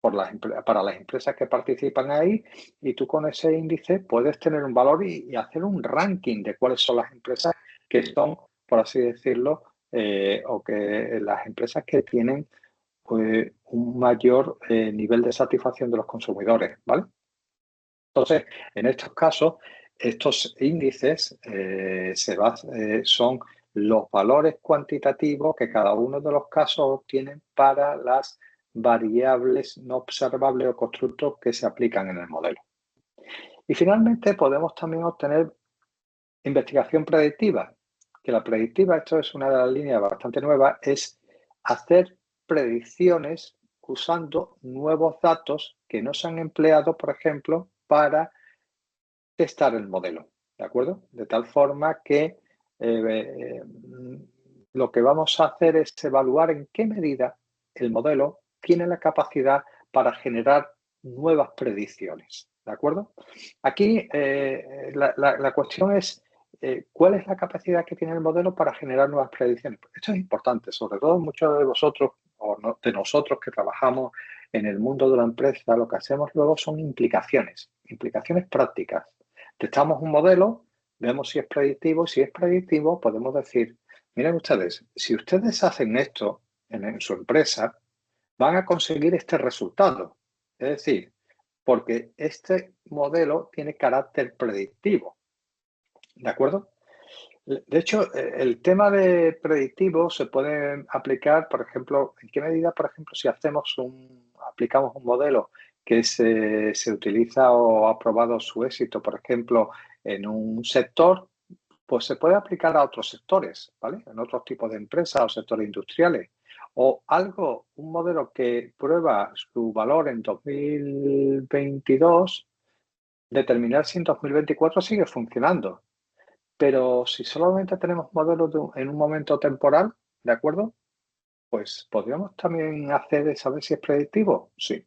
para las empresas que participan ahí, y tú con ese índice puedes tener un valor y hacer un ranking de cuáles son las empresas que son, por así decirlo, o que las empresas que tienen un mayor nivel de satisfacción de los consumidores, ¿vale? Entonces, en estos casos, estos índices son los valores cuantitativos que cada uno de los casos obtienen para las variables no observables o constructos que se aplican en el modelo. Y finalmente podemos también obtener investigación predictiva, que la predictiva, esto es una de las líneas bastante nuevas, es hacer predicciones usando nuevos datos que no se han empleado, por ejemplo, para testar el modelo, ¿de acuerdo? De tal forma que lo que vamos a hacer es evaluar en qué medida el modelo tiene la capacidad para generar nuevas predicciones, ¿de acuerdo? Aquí la cuestión es ¿cuál es la capacidad que tiene el modelo para generar nuevas predicciones? Esto es importante, sobre todo muchos de vosotros o de nosotros que trabajamos en el mundo de la empresa, lo que hacemos luego son implicaciones prácticas. Testamos un modelo, vemos si es predictivo. Si es predictivo, podemos decir, miren ustedes, si ustedes hacen esto en su empresa, van a conseguir este resultado. Es decir, porque este modelo tiene carácter predictivo. ¿De acuerdo? De hecho, el tema de predictivo se puede aplicar, por ejemplo, ¿en qué medida, por ejemplo, si aplicamos un modelo que se utiliza o ha probado su éxito, por ejemplo, en un sector, pues se puede aplicar a otros sectores, ¿vale? En otros tipos de empresas o sectores industriales. O un modelo que prueba su valor en 2022, determinar si en 2024 sigue funcionando. Pero si solamente tenemos modelos en un momento temporal, ¿de acuerdo? Pues podríamos también saber si es predictivo. Sí,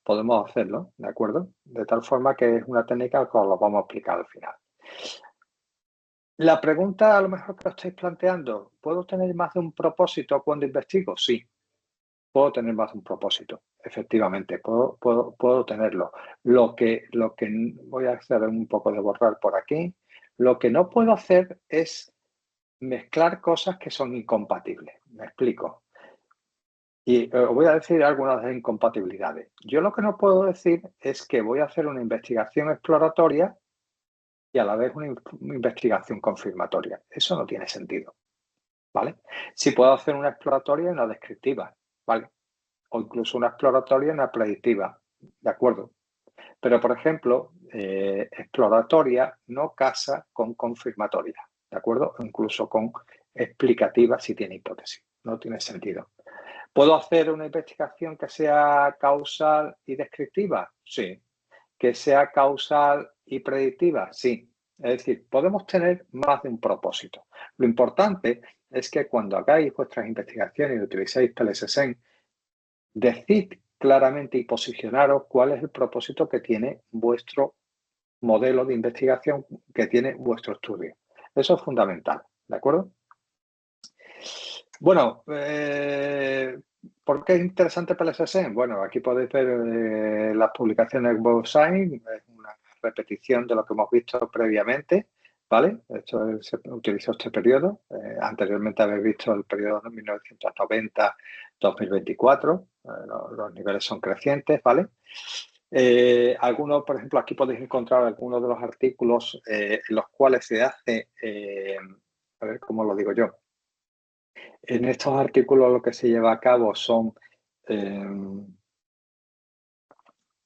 podemos hacerlo, ¿de acuerdo? De tal forma que es una técnica que os lo vamos a explicar al final. La pregunta a lo mejor que os estáis planteando, ¿puedo tener más de un propósito cuando investigo? Sí, puedo tener más de un propósito, efectivamente, puedo tenerlo. Lo que voy a hacer un poco de borrar por aquí. Lo que no puedo hacer es mezclar cosas que son incompatibles. Me explico. Y os voy a decir algunas de las incompatibilidades. Yo lo que no puedo decir es que voy a hacer una investigación exploratoria y a la vez una investigación confirmatoria. Eso no tiene sentido, ¿vale? Si puedo hacer una exploratoria y una descriptiva, ¿vale? O incluso una exploratoria y una predictiva, ¿de acuerdo? Pero, por ejemplo, exploratoria no casa con confirmatoria, ¿de acuerdo? O incluso con explicativa si tiene hipótesis. No tiene sentido. ¿Puedo hacer una investigación que sea causal y descriptiva? Sí. ¿Que sea causal y predictiva? Sí. Es decir, podemos tener más de un propósito. Lo importante es que cuando hagáis vuestras investigaciones y utilicéis PLSSEN, decid claramente y posicionaros cuál es el propósito que tiene vuestro modelo de investigación, que tiene vuestro estudio. Eso es fundamental, ¿de acuerdo? Bueno, ¿por qué es interesante PLSSEN? Bueno, aquí podéis ver las publicaciones de WebScience, es una repetición de lo que hemos visto previamente, ¿vale? Se utilizó este periodo. Anteriormente habéis visto el periodo de 1990-2024. Los niveles son crecientes, ¿vale? Algunos, por ejemplo, aquí podéis encontrar algunos de los artículos en los cuales se hace, a ver cómo lo digo yo. En estos artículos lo que se lleva a cabo son,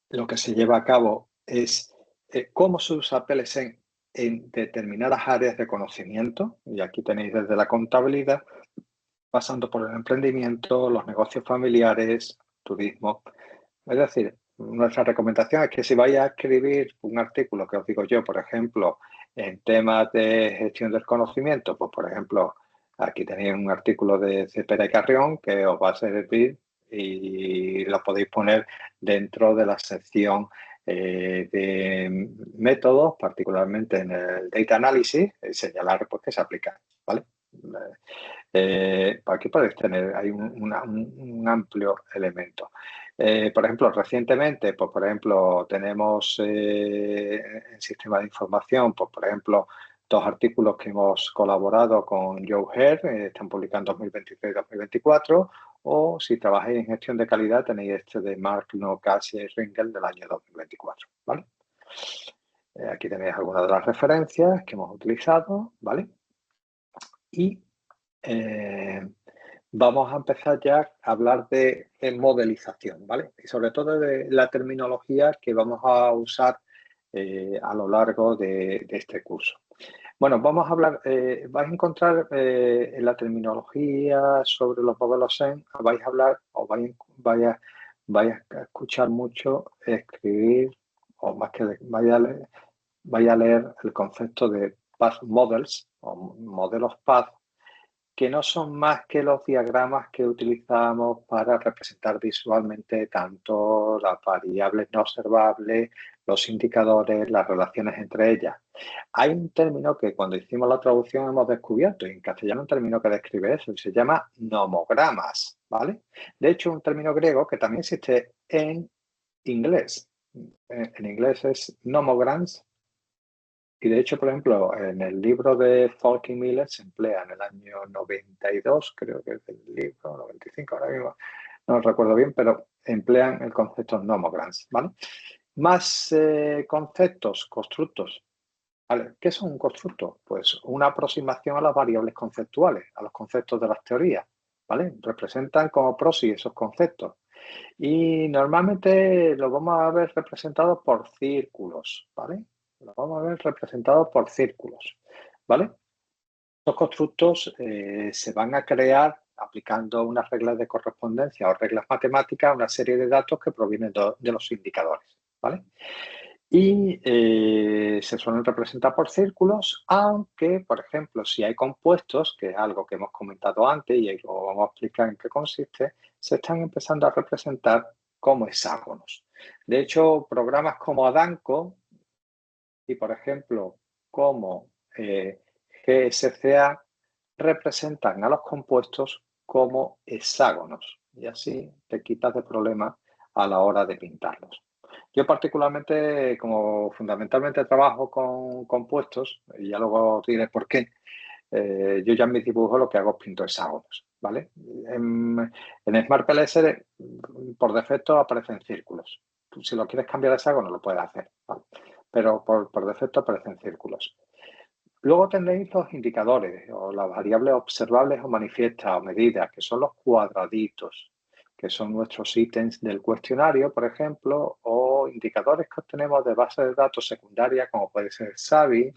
lo que se lleva a cabo es cómo se usa PLSEN en determinadas áreas de conocimiento, y aquí tenéis desde la contabilidad, pasando por el emprendimiento, los negocios familiares, turismo. Es decir, nuestra recomendación es que si vais a escribir un artículo, que os digo yo, por ejemplo, en temas de gestión del conocimiento, pues por ejemplo, aquí tenéis un artículo de Cepeda y Carrión que os va a servir y lo podéis poner dentro de la sección de métodos, particularmente en el Data Analysis, señalar pues, que se aplica, ¿vale? Aquí podéis tener hay un amplio elemento. Por ejemplo, recientemente, pues por ejemplo, tenemos en Sistema de Información, pues por ejemplo, dos artículos que hemos colaborado con Joe Hare, están publicando en 2023 y 2024, o si trabajáis en gestión de calidad, tenéis este de Mark Nocasi y Ringel del año 2024, ¿vale? Aquí tenéis algunas de las referencias que hemos utilizado, ¿vale? Y vamos a empezar ya a hablar de modelización, ¿vale? Y sobre todo de la terminología que vamos a usar a lo largo de este curso. Bueno, vamos a hablar, vais a encontrar en la terminología sobre los modelos SEN, vais a hablar o vais a escuchar mucho escribir, o más que vais a leer el concepto de path models o modelos path, que no son más que los diagramas que utilizamos para representar visualmente tanto las variables no observables, los indicadores, las relaciones entre ellas. Hay un término que cuando hicimos la traducción hemos descubierto, y en castellano un término que describe eso, y se llama nomogramas, ¿vale? De hecho, un término griego que también existe en inglés. En inglés es nomograms. Y de hecho, por ejemplo, en el libro de Falk y Miller se emplea en el año 92, creo que es el libro, 95, ahora mismo no lo recuerdo bien, pero emplean el concepto nomograms, ¿vale? Más conceptos, constructos. ¿Vale? ¿Qué es un constructo? Pues una aproximación a las variables conceptuales, a los conceptos de las teorías, ¿vale? Representan como proxy esos conceptos. Y normalmente lo vamos a ver representados por círculos, ¿vale? Lo vamos a ver representados por círculos, ¿vale? Estos constructos se van a crear aplicando unas reglas de correspondencia o reglas matemáticas a una serie de datos que provienen de los indicadores, ¿vale? Y se suelen representar por círculos, aunque, por ejemplo, si hay compuestos, que es algo que hemos comentado antes y ahí lo vamos a explicar en qué consiste, se están empezando a representar como hexágonos. De hecho, programas como Adanco y, por ejemplo, como GSCA representan a los compuestos como hexágonos y así te quitas de problemas a la hora de pintarlos. Yo particularmente, como fundamentalmente trabajo con compuestos, y ya luego diré por qué, yo ya en mis dibujos lo que hago es pinto hexágonos, ¿vale? En SmartPLS por defecto aparecen círculos. Tú, si lo quieres cambiar a hexágono lo puedes hacer, ¿vale? Pero por defecto aparecen círculos. Luego tendréis los indicadores o las variables observables o manifiestas o medidas, que son los cuadraditos, que son nuestros ítems del cuestionario, por ejemplo, o indicadores que obtenemos de bases de datos secundarias, como puede ser Xavi,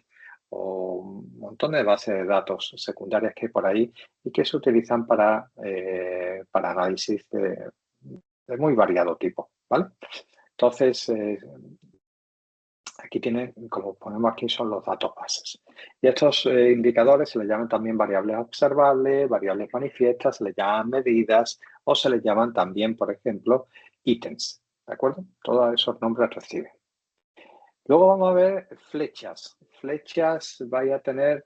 o un montón de bases de datos secundarias que hay por ahí y que se utilizan para análisis de muy variado tipo, ¿vale? Entonces, aquí tienen, como ponemos aquí, son los datos bases. Y estos indicadores se les llaman también variables observables, variables manifiestas, se les llaman medidas o se les llaman también, por ejemplo, ítems. ¿De acuerdo? Todos esos nombres reciben. Luego vamos a ver flechas. Flechas vaya a tener,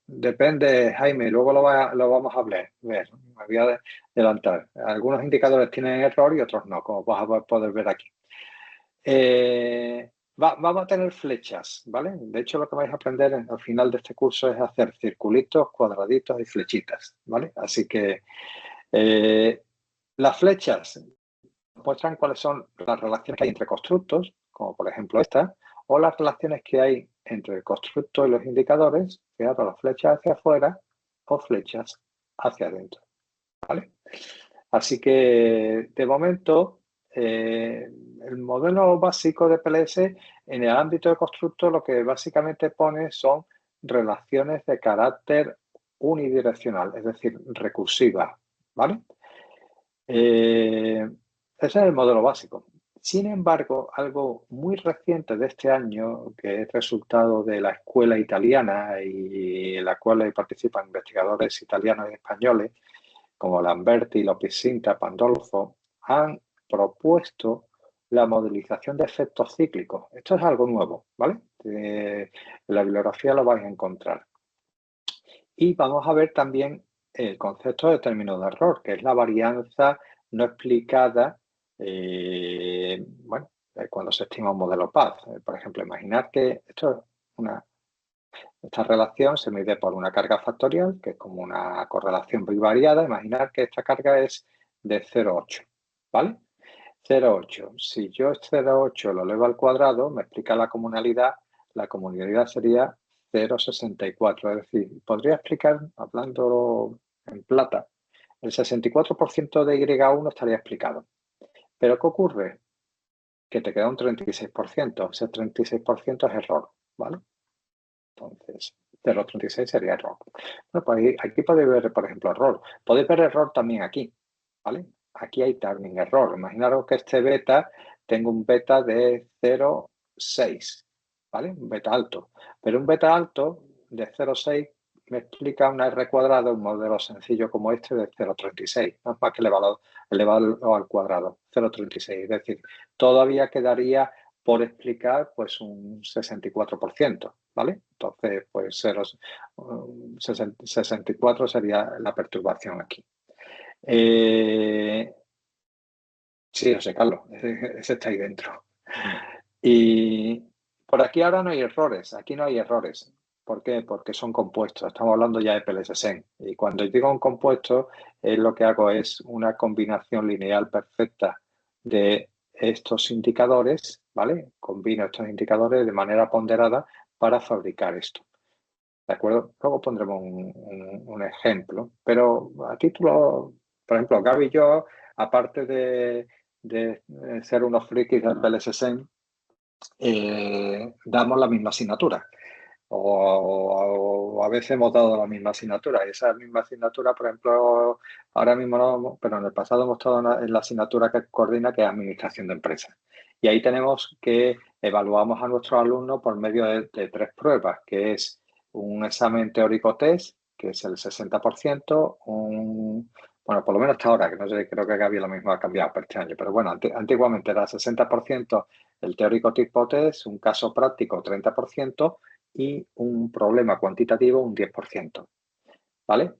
depende, Jaime, luego lo vamos a ver. Me voy a adelantar. Algunos indicadores tienen error y otros no, como vas a poder ver aquí. Vamos a tener flechas, ¿vale? De hecho, lo que vais a aprender al final de este curso es hacer circulitos, cuadraditos y flechitas, ¿vale? Así que las flechas muestran cuáles son las relaciones que hay entre constructos, como por ejemplo esta, o las relaciones que hay entre el constructo y los indicadores, fíjate, las flechas hacia afuera o flechas hacia adentro, ¿vale? Así que, de momento, el modelo básico de PLS en el ámbito de constructo lo que básicamente pone son relaciones de carácter unidireccional, es decir, recursivas, ¿vale? Ese es el modelo básico. Sin embargo, algo muy reciente de este año, que es resultado de la escuela italiana y en la cual participan investigadores italianos y españoles, como Lamberti, Lopez Sinta, Pandolfo, han propuesto la modelización de efectos cíclicos. Esto es algo nuevo, ¿vale? En la bibliografía lo vais a encontrar. Y vamos a ver también el concepto de término de error, que es la varianza no explicada, cuando se estima un modelo PAZ. Por ejemplo, imaginar que esta relación se mide por una carga factorial, que es como una correlación bivariada. Imaginar que esta carga es de 0,8, ¿vale? 0,8. Si yo 0,8 lo elevo al cuadrado, me explica la comunalidad sería 0,64. Es decir, podría explicar, hablando en plata, el 64% de Y1 estaría explicado. Pero ¿qué ocurre? Que te queda un 36%. Ese 36% es error, ¿vale? Entonces, 0,36 sería error. Bueno, pues aquí podéis ver, por ejemplo, error. Podéis ver error también aquí, ¿vale? Aquí hay también error. Imaginaros que este beta, tengo un beta de 0,6, ¿vale? Un beta alto. Pero un beta alto de 0,6 me explica una R cuadrada, un modelo sencillo como este de 0,36. No es más que elevado al cuadrado, 0,36. Es decir, todavía quedaría por explicar pues un 64%, ¿vale? Entonces, pues 64 sería la perturbación aquí. Sí, José Carlos, ese está ahí dentro. Y por aquí ahora no hay errores, aquí no hay errores. ¿Por qué? Porque son compuestos, estamos hablando ya de PLS-SEN. Y cuando digo un compuesto, lo que hago es una combinación lineal perfecta de estos indicadores, ¿vale? Combino estos indicadores de manera ponderada para fabricar esto. ¿De acuerdo? Luego pondremos un ejemplo, pero a título, por ejemplo, Gaby y yo, aparte de ser unos frikis del PLS-SEN, damos la misma asignatura. O a veces hemos dado la misma asignatura. Y esa misma asignatura, por ejemplo, ahora mismo no, pero en el pasado hemos estado en la asignatura que coordina, que es Administración de Empresas. Y ahí tenemos que evaluamos a nuestros alumnos por medio de 3 pruebas, que es un examen teórico test, que es el 60%, bueno, por lo menos hasta ahora, que no sé, creo que Gaby lo mismo ha cambiado para este año, pero bueno, antiguamente era 60% el teórico tipo test, un caso práctico 30%, y un problema cuantitativo un 10%, ¿vale?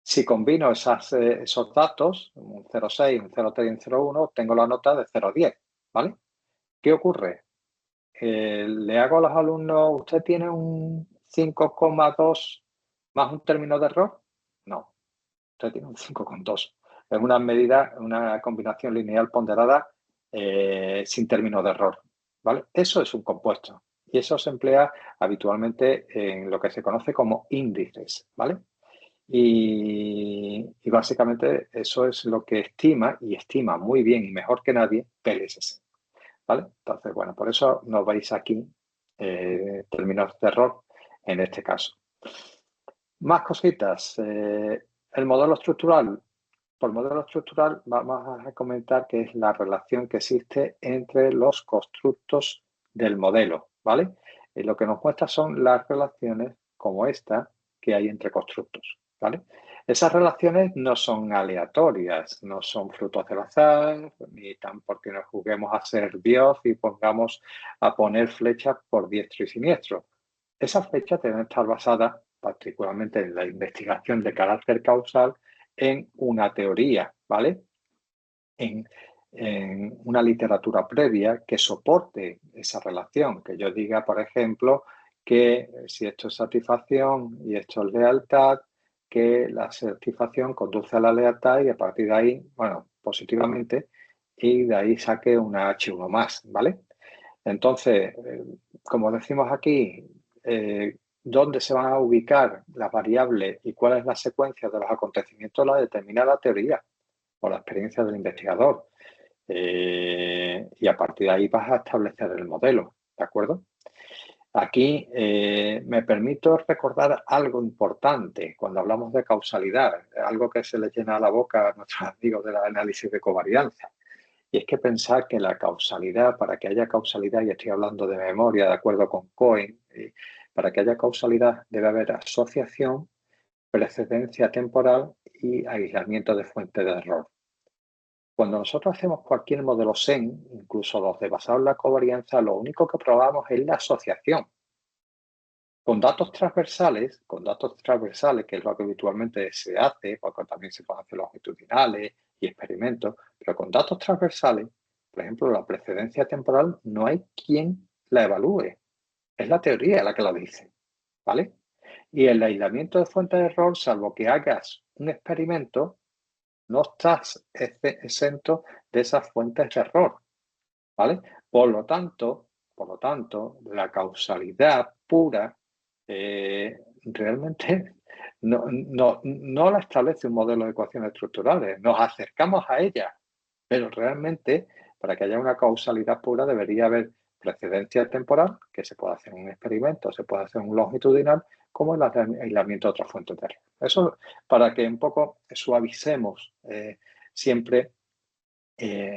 Si combino esos datos, un 0,6, un 0,3 y un 0,1, obtengo la nota de 0,10, ¿vale? ¿Qué ocurre? Le hago a los alumnos, usted tiene un 5,2 ¿Más un término de error? No. Usted tiene un 5,2. Es una medida, una combinación lineal ponderada sin término de error, ¿vale? Eso es un compuesto y eso se emplea habitualmente en lo que se conoce como índices, ¿vale? Y básicamente eso es lo que estima, y estima muy bien y mejor que nadie, PLSS, ¿vale? Entonces, bueno, por eso no veis aquí términos de error en este caso. Más cositas. El modelo estructural. Por modelo estructural vamos a comentar que es la relación que existe entre los constructos del modelo, ¿vale? Y lo que nos muestra son las relaciones como esta que hay entre constructos, ¿vale? Esas relaciones no son aleatorias, no son frutos del azar, ni tan porque nos juguemos a ser Dios y pongamos a poner flechas por diestro y siniestro. Esas flechas deben estar basadas particularmente en la investigación de carácter causal en una teoría, ¿vale? En una literatura previa que soporte esa relación, que yo diga, por ejemplo, que si esto es satisfacción y esto es lealtad, que la satisfacción conduce a la lealtad y a partir de ahí, bueno, positivamente, y de ahí saque una H1 más, ¿vale? Entonces, como decimos aquí, dónde se van a ubicar las variables y cuál es la secuencia de los acontecimientos la determina la teoría o la experiencia del investigador. Y a partir de ahí vas a establecer el modelo, ¿de acuerdo? Aquí me permito recordar algo importante cuando hablamos de causalidad, algo que se le llena la boca a nuestros amigos del análisis de covarianza. Y es que pensar que la causalidad, para que haya causalidad, y estoy hablando de memoria, de acuerdo con Cohen, para que haya causalidad debe haber asociación, precedencia temporal y aislamiento de fuente de error. Cuando nosotros hacemos cualquier modelo SEN, incluso los de basado en la covarianza, lo único que probamos es la asociación. Con datos transversales, que es lo que habitualmente se hace, porque también se pueden hacer longitudinales y experimentos, pero con datos transversales, por ejemplo, la precedencia temporal, no hay quien la evalúe. Es la teoría la que la dice, ¿vale? Y el aislamiento de fuentes de error, salvo que hagas un experimento, no estás exento de esas fuentes de error, ¿vale? Por lo tanto, la causalidad pura realmente no la establece un modelo de ecuaciones estructurales. Nos acercamos a ella, pero realmente para que haya una causalidad pura debería haber precedencia temporal, que se puede hacer en un experimento, se puede hacer en un longitudinal, como el aislamiento de otras fuentes de error. Eso para que un poco suavicemos siempre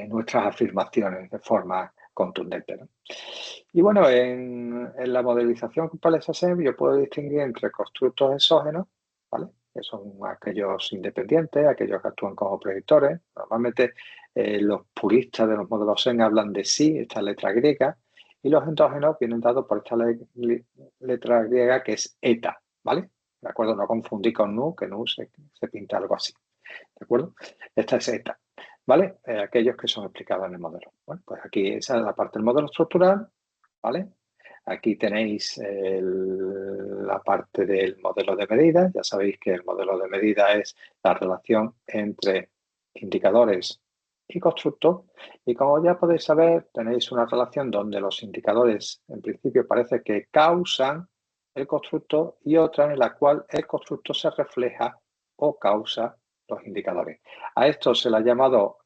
nuestras afirmaciones de forma contundente, ¿no? Y bueno, en la modelización con PLSSM yo puedo distinguir entre constructos exógenos, ¿vale? Que son aquellos independientes, aquellos que actúan como predictores. Normalmente los puristas de los modelos SEN hablan de sí, esta letra griega, y los endógenos vienen dados por esta letra griega que es eta, ¿vale? ¿De acuerdo? No confundí con nu, que nu se pinta algo así, ¿de acuerdo? Esta es eta, ¿vale? Aquellos que son explicados en el modelo. Bueno, pues aquí esa es la parte del modelo estructural, ¿vale? Aquí tenéis la parte del modelo de medida. Ya sabéis que el modelo de medida es la relación entre indicadores y constructos. Y como ya podéis saber, tenéis una relación donde los indicadores en principio parece que causan el constructo y otra en la cual el constructo se refleja o causa los indicadores. A esto se le ha llamado,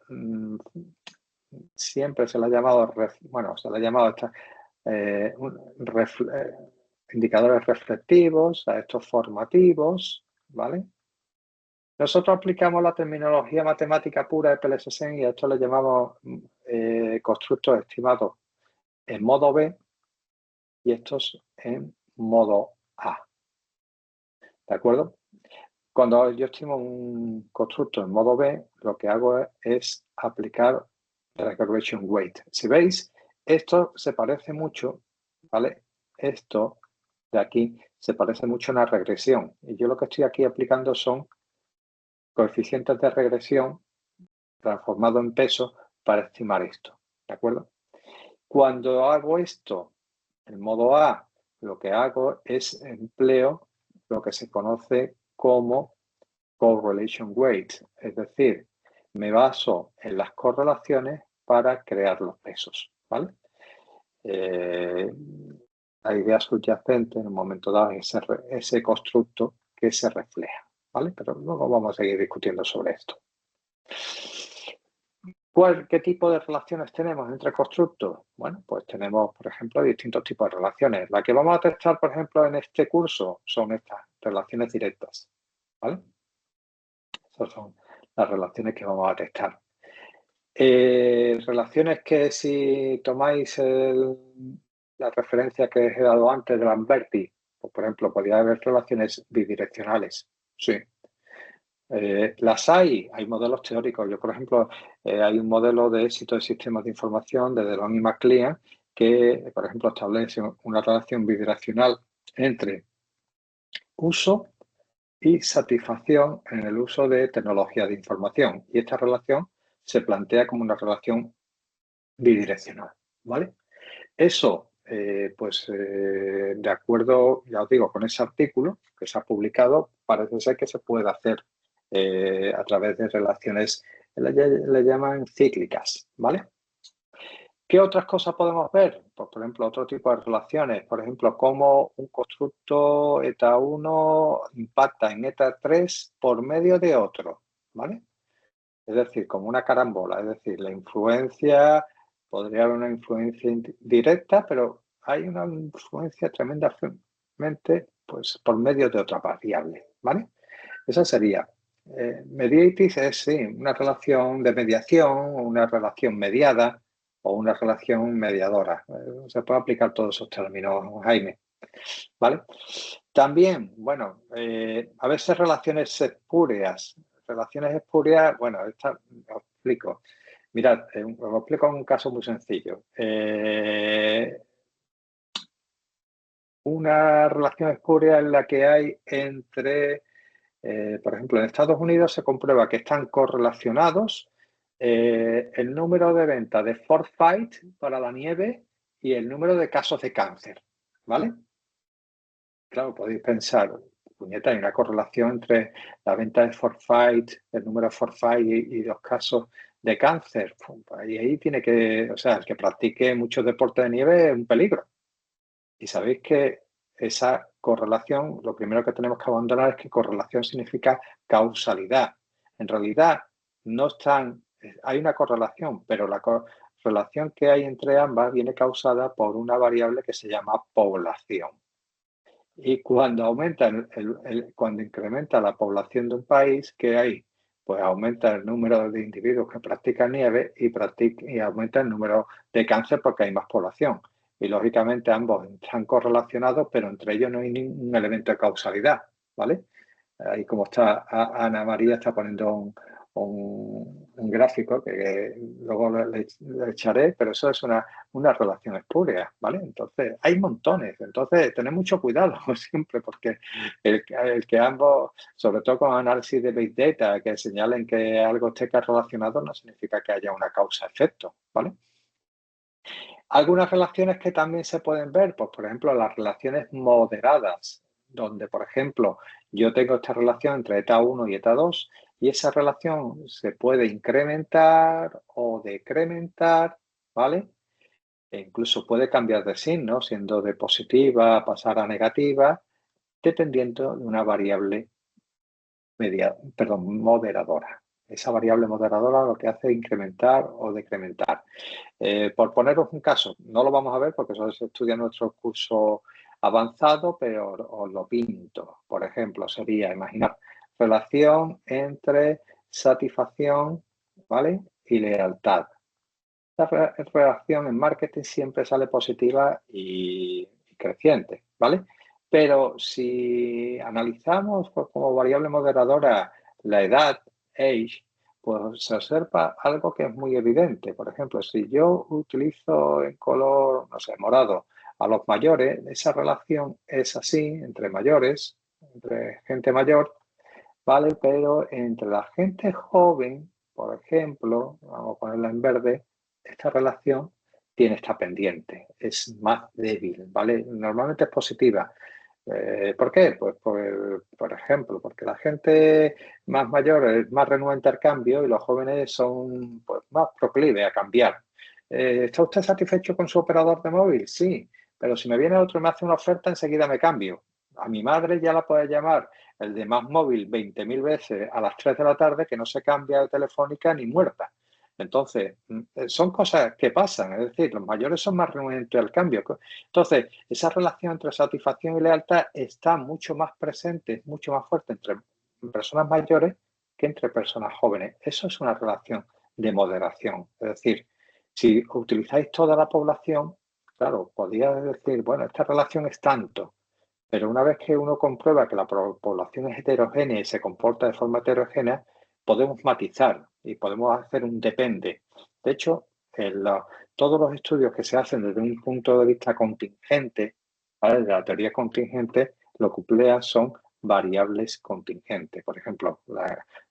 siempre se le ha llamado, bueno, se le ha llamado indicadores reflectivos, a estos formativos, ¿vale? Nosotros aplicamos la terminología matemática pura de PLSSM y a esto le llamamos constructos estimados en modo B y estos en modo A, ¿de acuerdo? Cuando yo estimo un constructo en modo B, lo que hago es aplicar regression weight. Si veis, esto se parece mucho, ¿vale? Esto de aquí se parece mucho a una regresión. Y yo lo que estoy aquí aplicando son coeficientes de regresión transformado en peso para estimar esto, ¿de acuerdo? Cuando hago esto en modo A, lo que hago es empleo lo que se conoce como correlation weights, es decir, me baso en las correlaciones para crear los pesos, ¿vale? La idea subyacente en un momento dado es ese constructo que se refleja, ¿vale? Pero luego vamos a seguir discutiendo sobre esto. ¿Qué tipo de relaciones tenemos entre constructos? Bueno, pues tenemos, por ejemplo, distintos tipos de relaciones. La que vamos a testar, por ejemplo, en este curso son estas relaciones directas, ¿vale? Esas son las relaciones que vamos a testar. Relaciones que si tomáis la referencia que os he dado antes de Lamberti, pues, por ejemplo, podría haber relaciones bidireccionales. Sí. Las hay modelos teóricos. Yo, por ejemplo, hay un modelo de éxito de sistemas de información de Delon y McLean que, por ejemplo, establece una relación bidireccional entre uso y satisfacción en el uso de tecnologías de información. Y esta relación se plantea como una relación bidireccional, ¿vale? Eso, de acuerdo, ya os digo, con ese artículo que se ha publicado, parece ser que se puede hacer a través de relaciones, le llaman cíclicas, ¿vale? ¿Qué otras cosas podemos ver? Pues, por ejemplo, otro tipo de relaciones, por ejemplo, cómo un constructo eta 1 impacta en eta 3 por medio de otro, ¿vale? Es decir, como una carambola, es decir, la influencia, podría haber una influencia directa, pero hay una influencia tremendamente, pues, por medio de otra variable, ¿vale? Esa sería. Mediatis es, sí, una relación de mediación, una relación mediada o una relación mediadora. Se puede aplicar todos esos términos, Jaime, ¿vale? También, bueno, a veces relaciones espurias. Relaciones espurias, bueno, esta os explico. Mirad, os explico un caso muy sencillo. Una relación espuria es la que hay entre, por ejemplo, en Estados Unidos se comprueba que están correlacionados el número de ventas de Forsyth para la nieve y el número de casos de cáncer, ¿vale? Claro, podéis pensar, puñeta, hay una correlación entre la venta de Forsyth, el número de Forsyth y los casos de cáncer. Y ahí tiene que, o sea, el que practique muchos deportes de nieve es un peligro. Y sabéis que esa correlación, lo primero que tenemos que abandonar es que correlación significa causalidad. En realidad, no están, hay una correlación, pero la correlación que hay entre ambas viene causada por una variable que se llama población. Y cuando aumenta cuando incrementa la población de un país, ¿qué hay? Pues aumenta el número de individuos que practican nieve y aumenta el número de cáncer porque hay más población. Y lógicamente ambos están correlacionados, pero entre ellos no hay ningún elemento de causalidad, ¿vale? Ahí como está Ana María está poniendo un gráfico que luego le echaré, pero eso es una relación espuria, ¿vale? Entonces, hay montones. Entonces, tened mucho cuidado siempre, porque el que ambos, sobre todo con análisis de Big Data, que señalen que algo esté relacionado, no significa que haya una causa-efecto, ¿vale? Algunas relaciones que también se pueden ver, pues por ejemplo, las relaciones moderadas, donde, por ejemplo, yo tengo esta relación entre eta 1 y eta 2 y esa relación se puede incrementar o decrementar, ¿vale? E incluso puede cambiar de signo, siendo de positiva a pasar a negativa, dependiendo de una variable moderadora. Esa variable moderadora lo que hace es incrementar o decrementar. Por poneros un caso, no lo vamos a ver porque eso se estudia en nuestro curso avanzado, pero os lo pinto. Por ejemplo, sería, imaginar, relación entre satisfacción, ¿vale? Y lealtad. La relación en marketing siempre sale positiva y creciente, ¿vale? Pero si analizamos como variable moderadora la edad, age, pues se observa algo que es muy evidente. Por ejemplo, si yo utilizo en color, no sé, morado, a los mayores, esa relación es así entre mayores, entre gente mayor, ¿vale? Pero entre la gente joven, por ejemplo, vamos a ponerla en verde, esta relación tiene esta pendiente, es más débil, ¿vale? Normalmente es positiva, ¿Por qué? Pues por ejemplo, porque la gente más mayor es más renuente al cambio y los jóvenes son pues, más proclives a cambiar. ¿Está usted satisfecho con su operador de móvil? Sí, pero si me viene otro y me hace una oferta, enseguida me cambio. A mi madre ya la puede llamar el de Más Móvil 20.000 veces a las 3 de la tarde que no se cambia de telefónica ni muerta. Entonces, son cosas que pasan, es decir, los mayores son más renuentes al cambio. Entonces, esa relación entre satisfacción y lealtad está mucho más presente, mucho más fuerte entre personas mayores que entre personas jóvenes. Eso es una relación de moderación. Es decir, si utilizáis toda la población, claro, podrías decir, bueno, esta relación es tanto, pero una vez que uno comprueba que la población es heterogénea y se comporta de forma heterogénea, podemos matizar y podemos hacer un depende. De hecho, todos los estudios que se hacen desde un punto de vista contingente, ¿vale? De la teoría contingente, lo que emplea son variables contingentes. Por ejemplo,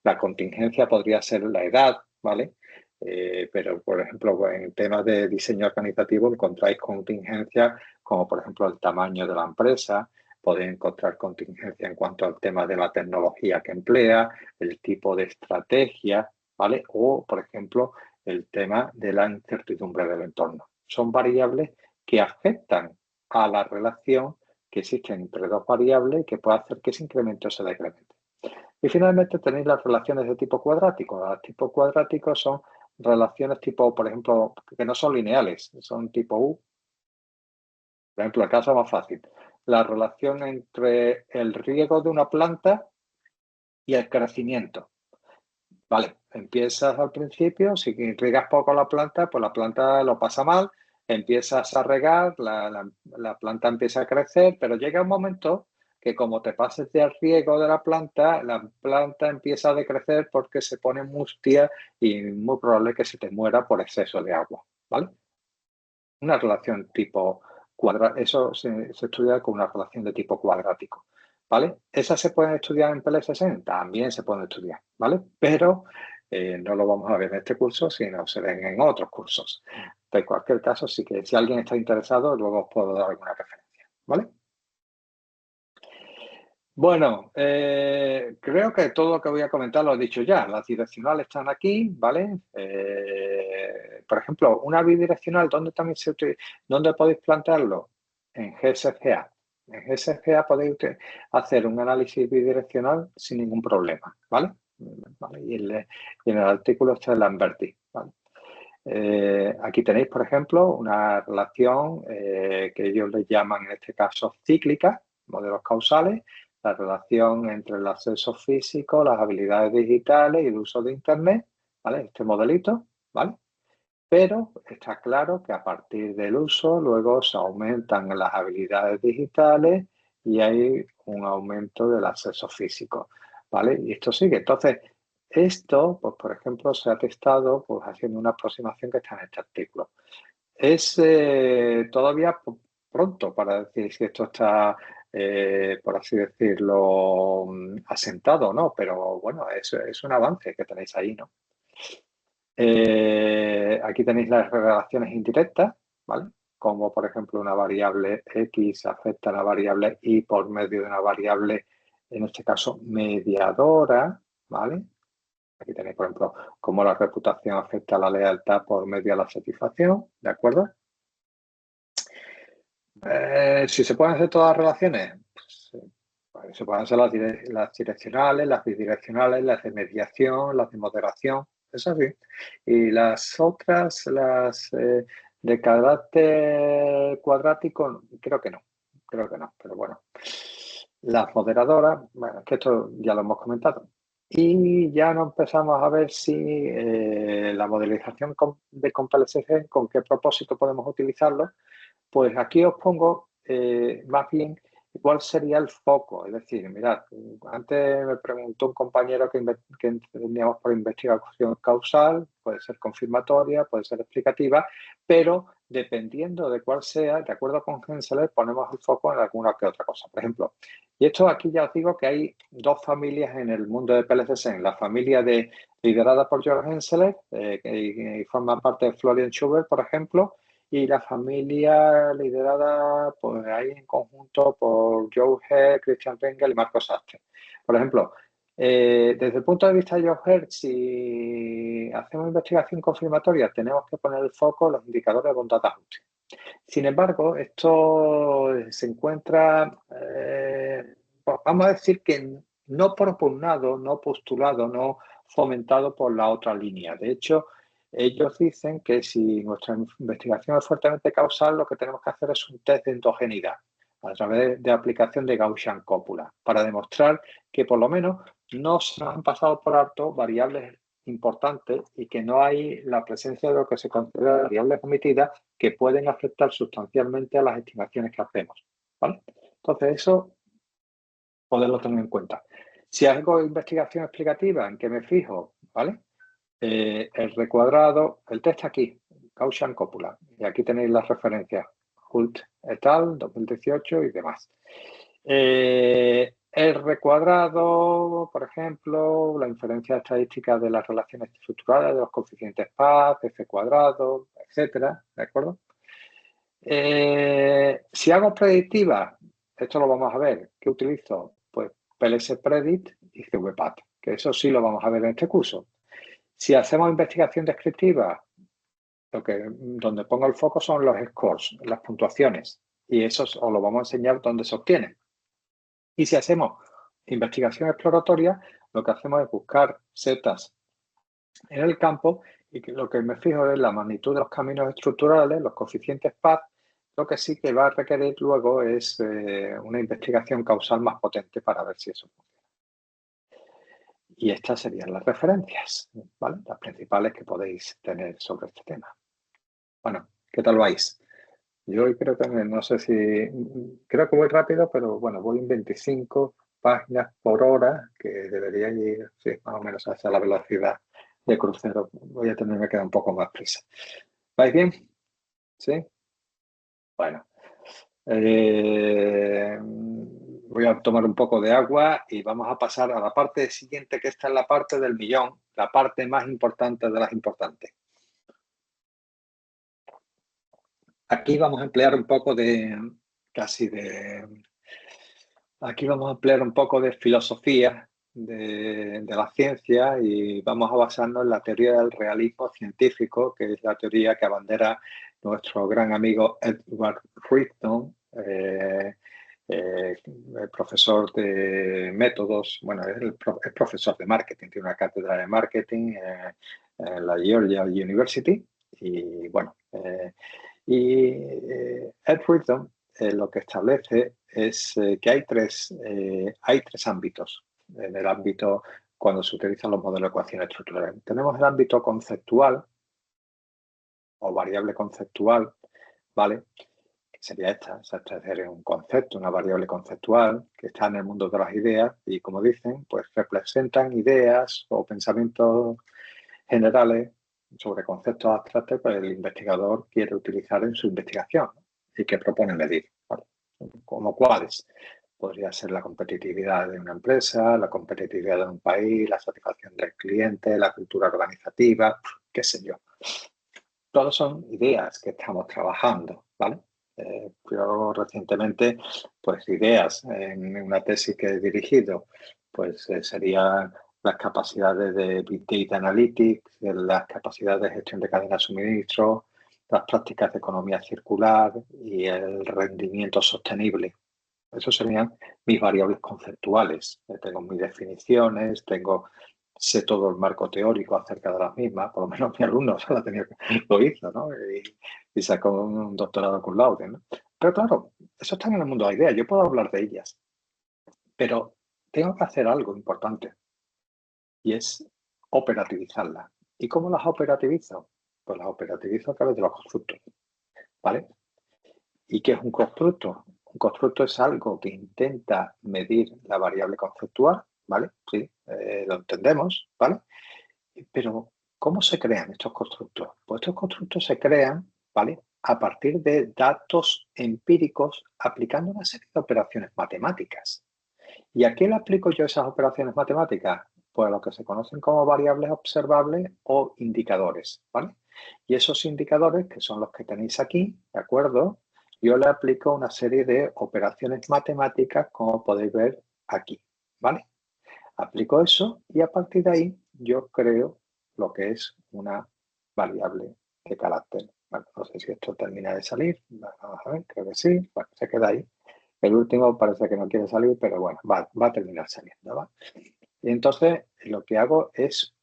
la contingencia podría ser la edad, ¿vale? Pero, por ejemplo, en temas de diseño organizativo encontráis contingencias como, por ejemplo, el tamaño de la empresa. Podéis encontrar contingencia en cuanto al tema de la tecnología que emplea, el tipo de estrategia, ¿vale? O, por ejemplo, el tema de la incertidumbre del entorno. Son variables que afectan a la relación que existe entre dos variables y que puede hacer que ese incremento se decremente. Y finalmente tenéis las relaciones de tipo cuadrático. Las tipo cuadráticos son relaciones tipo, por ejemplo, que no son lineales, son tipo U. Por ejemplo, el caso más fácil, la relación entre el riego de una planta y el crecimiento. Vale, empiezas al principio, si riegas poco la planta, pues la planta lo pasa mal, empiezas a regar, la planta empieza a crecer, pero llega un momento que como te pases del riego de la planta empieza a decrecer porque se pone mustia y muy probable que se te muera por exceso de agua, ¿vale? Una relación tipo cuadrático, eso se estudia con una relación de tipo cuadrático, ¿vale? ¿Esas se pueden estudiar en PLSSM? También se pueden estudiar, ¿vale? Pero no lo vamos a ver en este curso, sino se ven en otros cursos. De cualquier caso, sí que si alguien está interesado, luego os puedo dar alguna referencia, ¿vale? Bueno, creo que todo lo que voy a comentar lo he dicho ya. Las direccionales están aquí, ¿vale? Por ejemplo, una bidireccional, ¿dónde podéis plantearlo? En GSFA. En GSFA podéis hacer un análisis bidireccional sin ningún problema, ¿vale? ¿Vale? Y en el artículo está el Lamberti, ¿vale? Aquí tenéis, por ejemplo, una relación que ellos le llaman en este caso cíclica, modelos causales, la relación entre el acceso físico, las habilidades digitales y el uso de Internet, ¿vale? Este modelito, ¿vale? Pero está claro que a partir del uso luego se aumentan las habilidades digitales y hay un aumento del acceso físico, ¿vale? Y esto sigue. Entonces, esto, pues por ejemplo, se ha testado pues, haciendo una aproximación que está en este artículo. Es todavía pronto para decir si esto está, por así decirlo, asentado o no, pero bueno, es un avance que tenéis ahí, ¿no? Aquí tenéis las relaciones indirectas, ¿vale? Como por ejemplo una variable X afecta a la variable Y por medio de una variable, en este caso, mediadora, ¿vale? Aquí tenéis, por ejemplo, cómo la reputación afecta a la lealtad por medio de la satisfacción, ¿de acuerdo? Si se pueden hacer todas las relaciones, pues, se pueden hacer las direccionales, las bidireccionales, las de mediación, las de moderación, eso sí. Y las otras, las de carácter cuadrático, creo que no, pero bueno. Las moderadoras, bueno, es que esto ya lo hemos comentado. Y ya no empezamos a ver si la modelización de COMPLSG, con qué propósito podemos utilizarlo. Pues aquí os pongo más bien cuál sería el foco. Es decir, mirad, antes me preguntó un compañero que entendíamos por investigación causal, puede ser confirmatoria, puede ser explicativa, pero dependiendo de cuál sea, de acuerdo con Henseler, ponemos el foco en alguna que otra cosa. Por ejemplo, y esto aquí ya os digo que hay dos familias en el mundo de PLCSM. La familia liderada por Georg Henseler, que forma parte de Florian Schubert, por ejemplo, y la familia liderada pues ahí en conjunto por Joe Herr, Christian Rengel y Marcos Sastre. Por ejemplo, desde el punto de vista de Joe Herr, si hacemos investigación confirmatoria, tenemos que poner el foco en los indicadores de bondad de ajuste. Sin embargo, esto se encuentra, vamos a decir que no propugnado, no postulado, no fomentado por la otra línea. De hecho, ellos dicen que si nuestra investigación es fuertemente causal, lo que tenemos que hacer es un test de endogeneidad a través de aplicación de Gaussian cópula para demostrar que por lo menos no se nos han pasado por alto variables importantes y que no hay la presencia de lo que se considera variables omitidas que pueden afectar sustancialmente a las estimaciones que hacemos, ¿vale? Entonces, eso poderlo tener en cuenta. Si hago investigación explicativa, ¿en qué me fijo? ¿Vale? El recuadrado, el test aquí, Gaussian cópula, y aquí tenéis las referencias, Hult et al, 2018 y demás. El recuadrado, por ejemplo, la inferencia estadística de las relaciones estructurales, de los coeficientes PAZ, F cuadrado, etcétera, ¿de acuerdo? Si hago predictiva, esto lo vamos a ver. ¿Qué utilizo? Pues PLS Predict y CVPAT, que eso sí lo vamos a ver en este curso. Si hacemos investigación descriptiva, donde pongo el foco son los scores, las puntuaciones, y eso os lo vamos a enseñar dónde se obtienen. Y si hacemos investigación exploratoria, lo que hacemos es buscar setas en el campo y lo que me fijo es la magnitud de los caminos estructurales, los coeficientes PAZ. Lo que sí que va a requerir luego es una investigación causal más potente para ver si eso funciona. Y estas serían las referencias, ¿vale? Las principales que podéis tener sobre este tema. Bueno, ¿qué tal vais? Yo hoy creo que, no sé si, creo que voy rápido, pero bueno, voy en 25 páginas por hora, que debería ir, sí, más o menos hacia la velocidad de crucero. Voy a tener que quedar un poco más prisa. ¿Vais bien? ¿Sí? Bueno. Voy a tomar un poco de agua y vamos a pasar a la parte siguiente, que esta es la parte del millón, la parte más importante de las importantes. Aquí vamos a emplear un poco aquí vamos a emplear un poco de filosofía de la ciencia y vamos a basarnos en la teoría del realismo científico, que es la teoría que abandera nuestro gran amigo Edward Friston, profesor de métodos, bueno, es profesor de marketing, tiene una cátedra de marketing en la Georgia University y bueno, Ed Friston lo que establece es que hay tres ámbitos en el ámbito cuando se utilizan los modelos de ecuaciones estructurales. Tenemos el ámbito conceptual o variable conceptual, ¿vale? Que sería esta, es decir, un concepto, una variable conceptual que está en el mundo de las ideas y, como dicen, pues representan ideas o pensamientos generales sobre conceptos abstractos que el investigador quiere utilizar en su investigación, ¿no? Y que propone medir, ¿vale? Como cuáles. Podría ser la competitividad de una empresa, la competitividad de un país, la satisfacción del cliente, la cultura organizativa, qué sé yo. Todas son ideas que estamos trabajando, ¿vale? Yo recientemente, pues ideas en una tesis que he dirigido, pues serían las capacidades de Big Data Analytics, las capacidades de gestión de cadena de suministro, las prácticas de economía circular y el rendimiento sostenible. Esos serían mis variables conceptuales. Tengo mis definiciones, sé todo el marco teórico acerca de las mismas, por lo menos mi alumno lo hizo, ¿no? Y sacó un doctorado cum laude, ¿no? Pero claro, eso está en el mundo de las ideas, yo puedo hablar de ellas, pero tengo que hacer algo importante y es operativizarlas. ¿Y cómo las operativizo? Pues las operativizo a través de los constructos, ¿vale? ¿Y qué es un constructo? Un constructo es algo que intenta medir la variable conceptual, ¿vale? Sí, lo entendemos, ¿vale? Pero, ¿cómo se crean estos constructos? Pues estos constructos se crean, ¿vale? A partir de datos empíricos aplicando una serie de operaciones matemáticas. ¿Y a qué le aplico yo esas operaciones matemáticas? Pues a lo que se conocen como variables observables o indicadores, ¿vale? Y esos indicadores, que son los que tenéis aquí, ¿de acuerdo? Yo le aplico una serie de operaciones matemáticas, como podéis ver aquí, ¿vale? Aplico eso y a partir de ahí yo creo lo que es una variable de carácter. Bueno, no sé si esto termina de salir. Vamos a ver, creo que sí. Bueno, se queda ahí. El último parece que no quiere salir, pero bueno, va a terminar saliendo, ¿va? Y entonces lo que hago es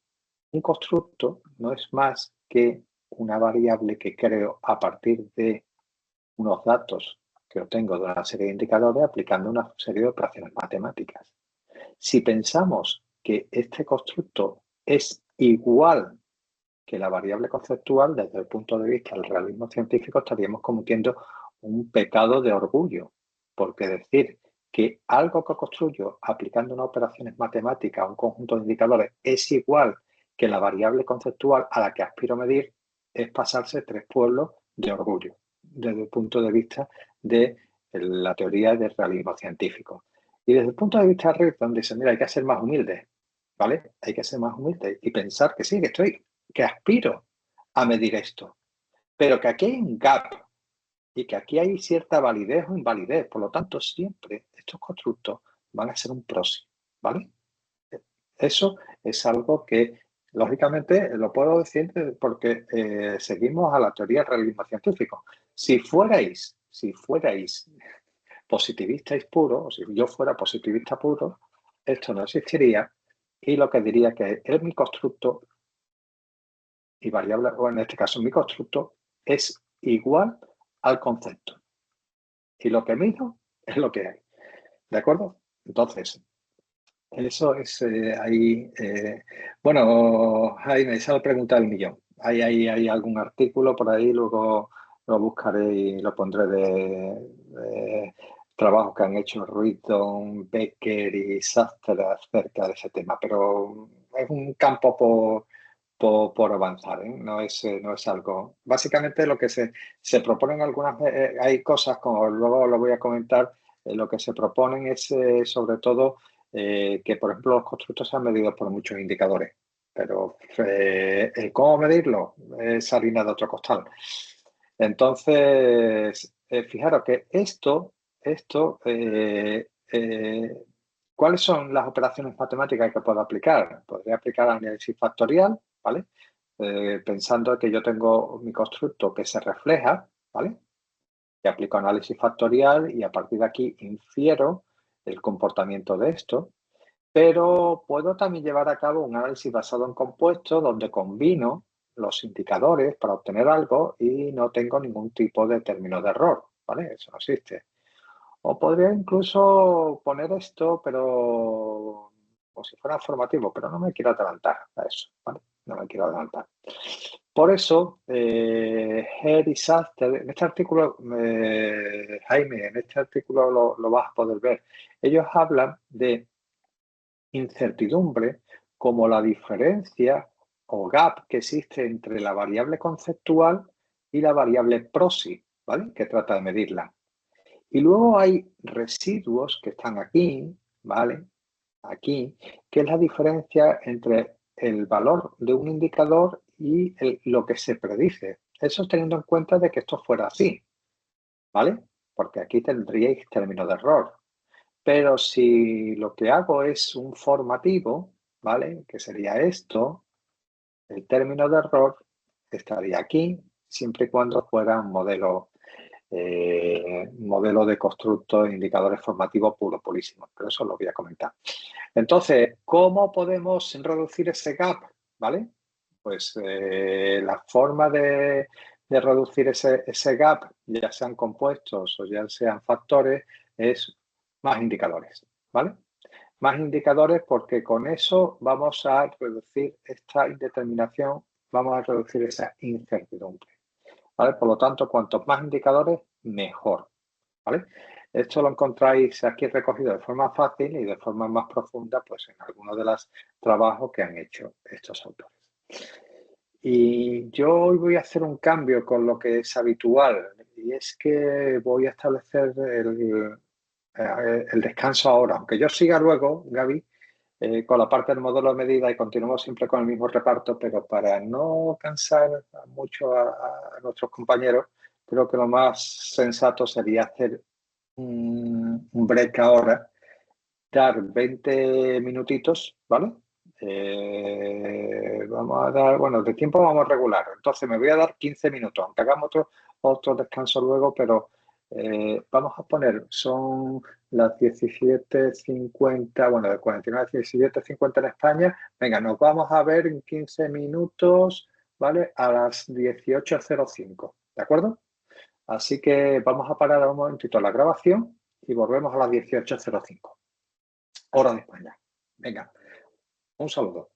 un constructo, no es más que una variable que creo a partir de unos datos que obtengo de una serie de indicadores aplicando una serie de operaciones matemáticas. Si pensamos que este constructo es igual que la variable conceptual, desde el punto de vista del realismo científico, estaríamos cometiendo un pecado de orgullo, porque decir que algo que construyo aplicando unas operaciones matemáticas a un conjunto de indicadores es igual que la variable conceptual a la que aspiro a medir es pasarse 3 pueblos de orgullo, desde el punto de vista de la teoría del realismo científico. Y desde el punto de vista de Ripton dice, mira, hay que ser más humilde, ¿vale? Hay que ser más humilde y pensar que sí, que aspiro a medir esto, pero que aquí hay un gap y que aquí hay cierta validez o invalidez. Por lo tanto, siempre estos constructos van a ser un proxy, ¿vale? Eso es algo que, lógicamente, lo puedo decir porque seguimos a la teoría del realismo científico. Si fuerais positivistas puros, o si yo fuera positivista puro, esto no existiría y lo que diría que es mi constructo y variable, o en este caso mi constructo, es igual al concepto. Y lo que mido es lo que hay. ¿De acuerdo? Entonces, eso es ahí. Bueno, Jaime, esa es la pregunta del millón. ¿Hay algún artículo por ahí? Luego lo buscaré y lo pondré de trabajos que han hecho Ruiton, Becker y Sastre acerca de ese tema. Pero es un campo por avanzar, ¿eh? No es algo. Básicamente lo que se proponen algunas veces, hay cosas, como luego lo voy a comentar, lo que se proponen es sobre todo que, por ejemplo, los constructos sean medidos por muchos indicadores, pero el cómo medirlo es harina de otro costal. Entonces, fijaros que ¿cuáles son las operaciones matemáticas que puedo aplicar? Podría aplicar análisis factorial, ¿vale? Pensando que yo tengo mi constructo que se refleja, ¿vale? Y aplico análisis factorial y a partir de aquí infiero el comportamiento de esto, pero puedo también llevar a cabo un análisis basado en compuestos donde combino los indicadores para obtener algo y no tengo ningún tipo de término de error, ¿vale? Eso no existe. O podría incluso poner esto, pero como si fuera formativo, pero no me quiero adelantar a eso, ¿vale? No me quiero adelantar. Por eso, Head y Sastre, en este artículo, Jaime, en este artículo lo vas a poder ver. Ellos hablan de incertidumbre como la diferencia o gap que existe entre la variable conceptual y la variable proxy, ¿vale? Que trata de medirla. Y luego hay residuos que están aquí, ¿vale? Aquí, que es la diferencia entre el valor de un indicador y lo que se predice. Eso teniendo en cuenta de que esto fuera así, ¿vale? Porque aquí tendríais término de error. Pero si lo que hago es un formativo, ¿vale? Que sería esto, el término de error estaría aquí, siempre y cuando fuera un modelo de constructo e indicadores formativos purísimos, pero eso lo voy a comentar. Entonces, ¿cómo podemos reducir ese gap? ¿Vale? Pues la forma de reducir ese gap, ya sean compuestos o ya sean factores, es más indicadores, ¿vale? Más indicadores porque con eso vamos a reducir esta indeterminación, vamos a reducir esa incertidumbre. ¿Vale? Por lo tanto, cuantos más indicadores, mejor. ¿Vale? Esto lo encontráis aquí recogido de forma fácil y de forma más profunda pues, en algunos de los trabajos que han hecho estos autores. Y yo hoy voy a hacer un cambio con lo que es habitual y es que voy a establecer el descanso ahora. Aunque yo siga luego, Gaby, con la parte del modelo de medida y continuamos siempre con el mismo reparto, pero para no cansar mucho a nuestros compañeros, creo que lo más sensato sería hacer un break ahora, dar 20 minutitos, ¿vale? Vamos a dar, bueno, de tiempo vamos a regular, entonces me voy a dar 15 minutos, aunque hagamos otro descanso luego, pero vamos a poner, son las 17:50, bueno, de 49 a 17:50 en España. Venga, nos vamos a ver en 15 minutos, ¿vale? A las 18:05, ¿de acuerdo? Así que vamos a parar un momentito la grabación y volvemos a las 18:05, hora de España. Venga, un saludo.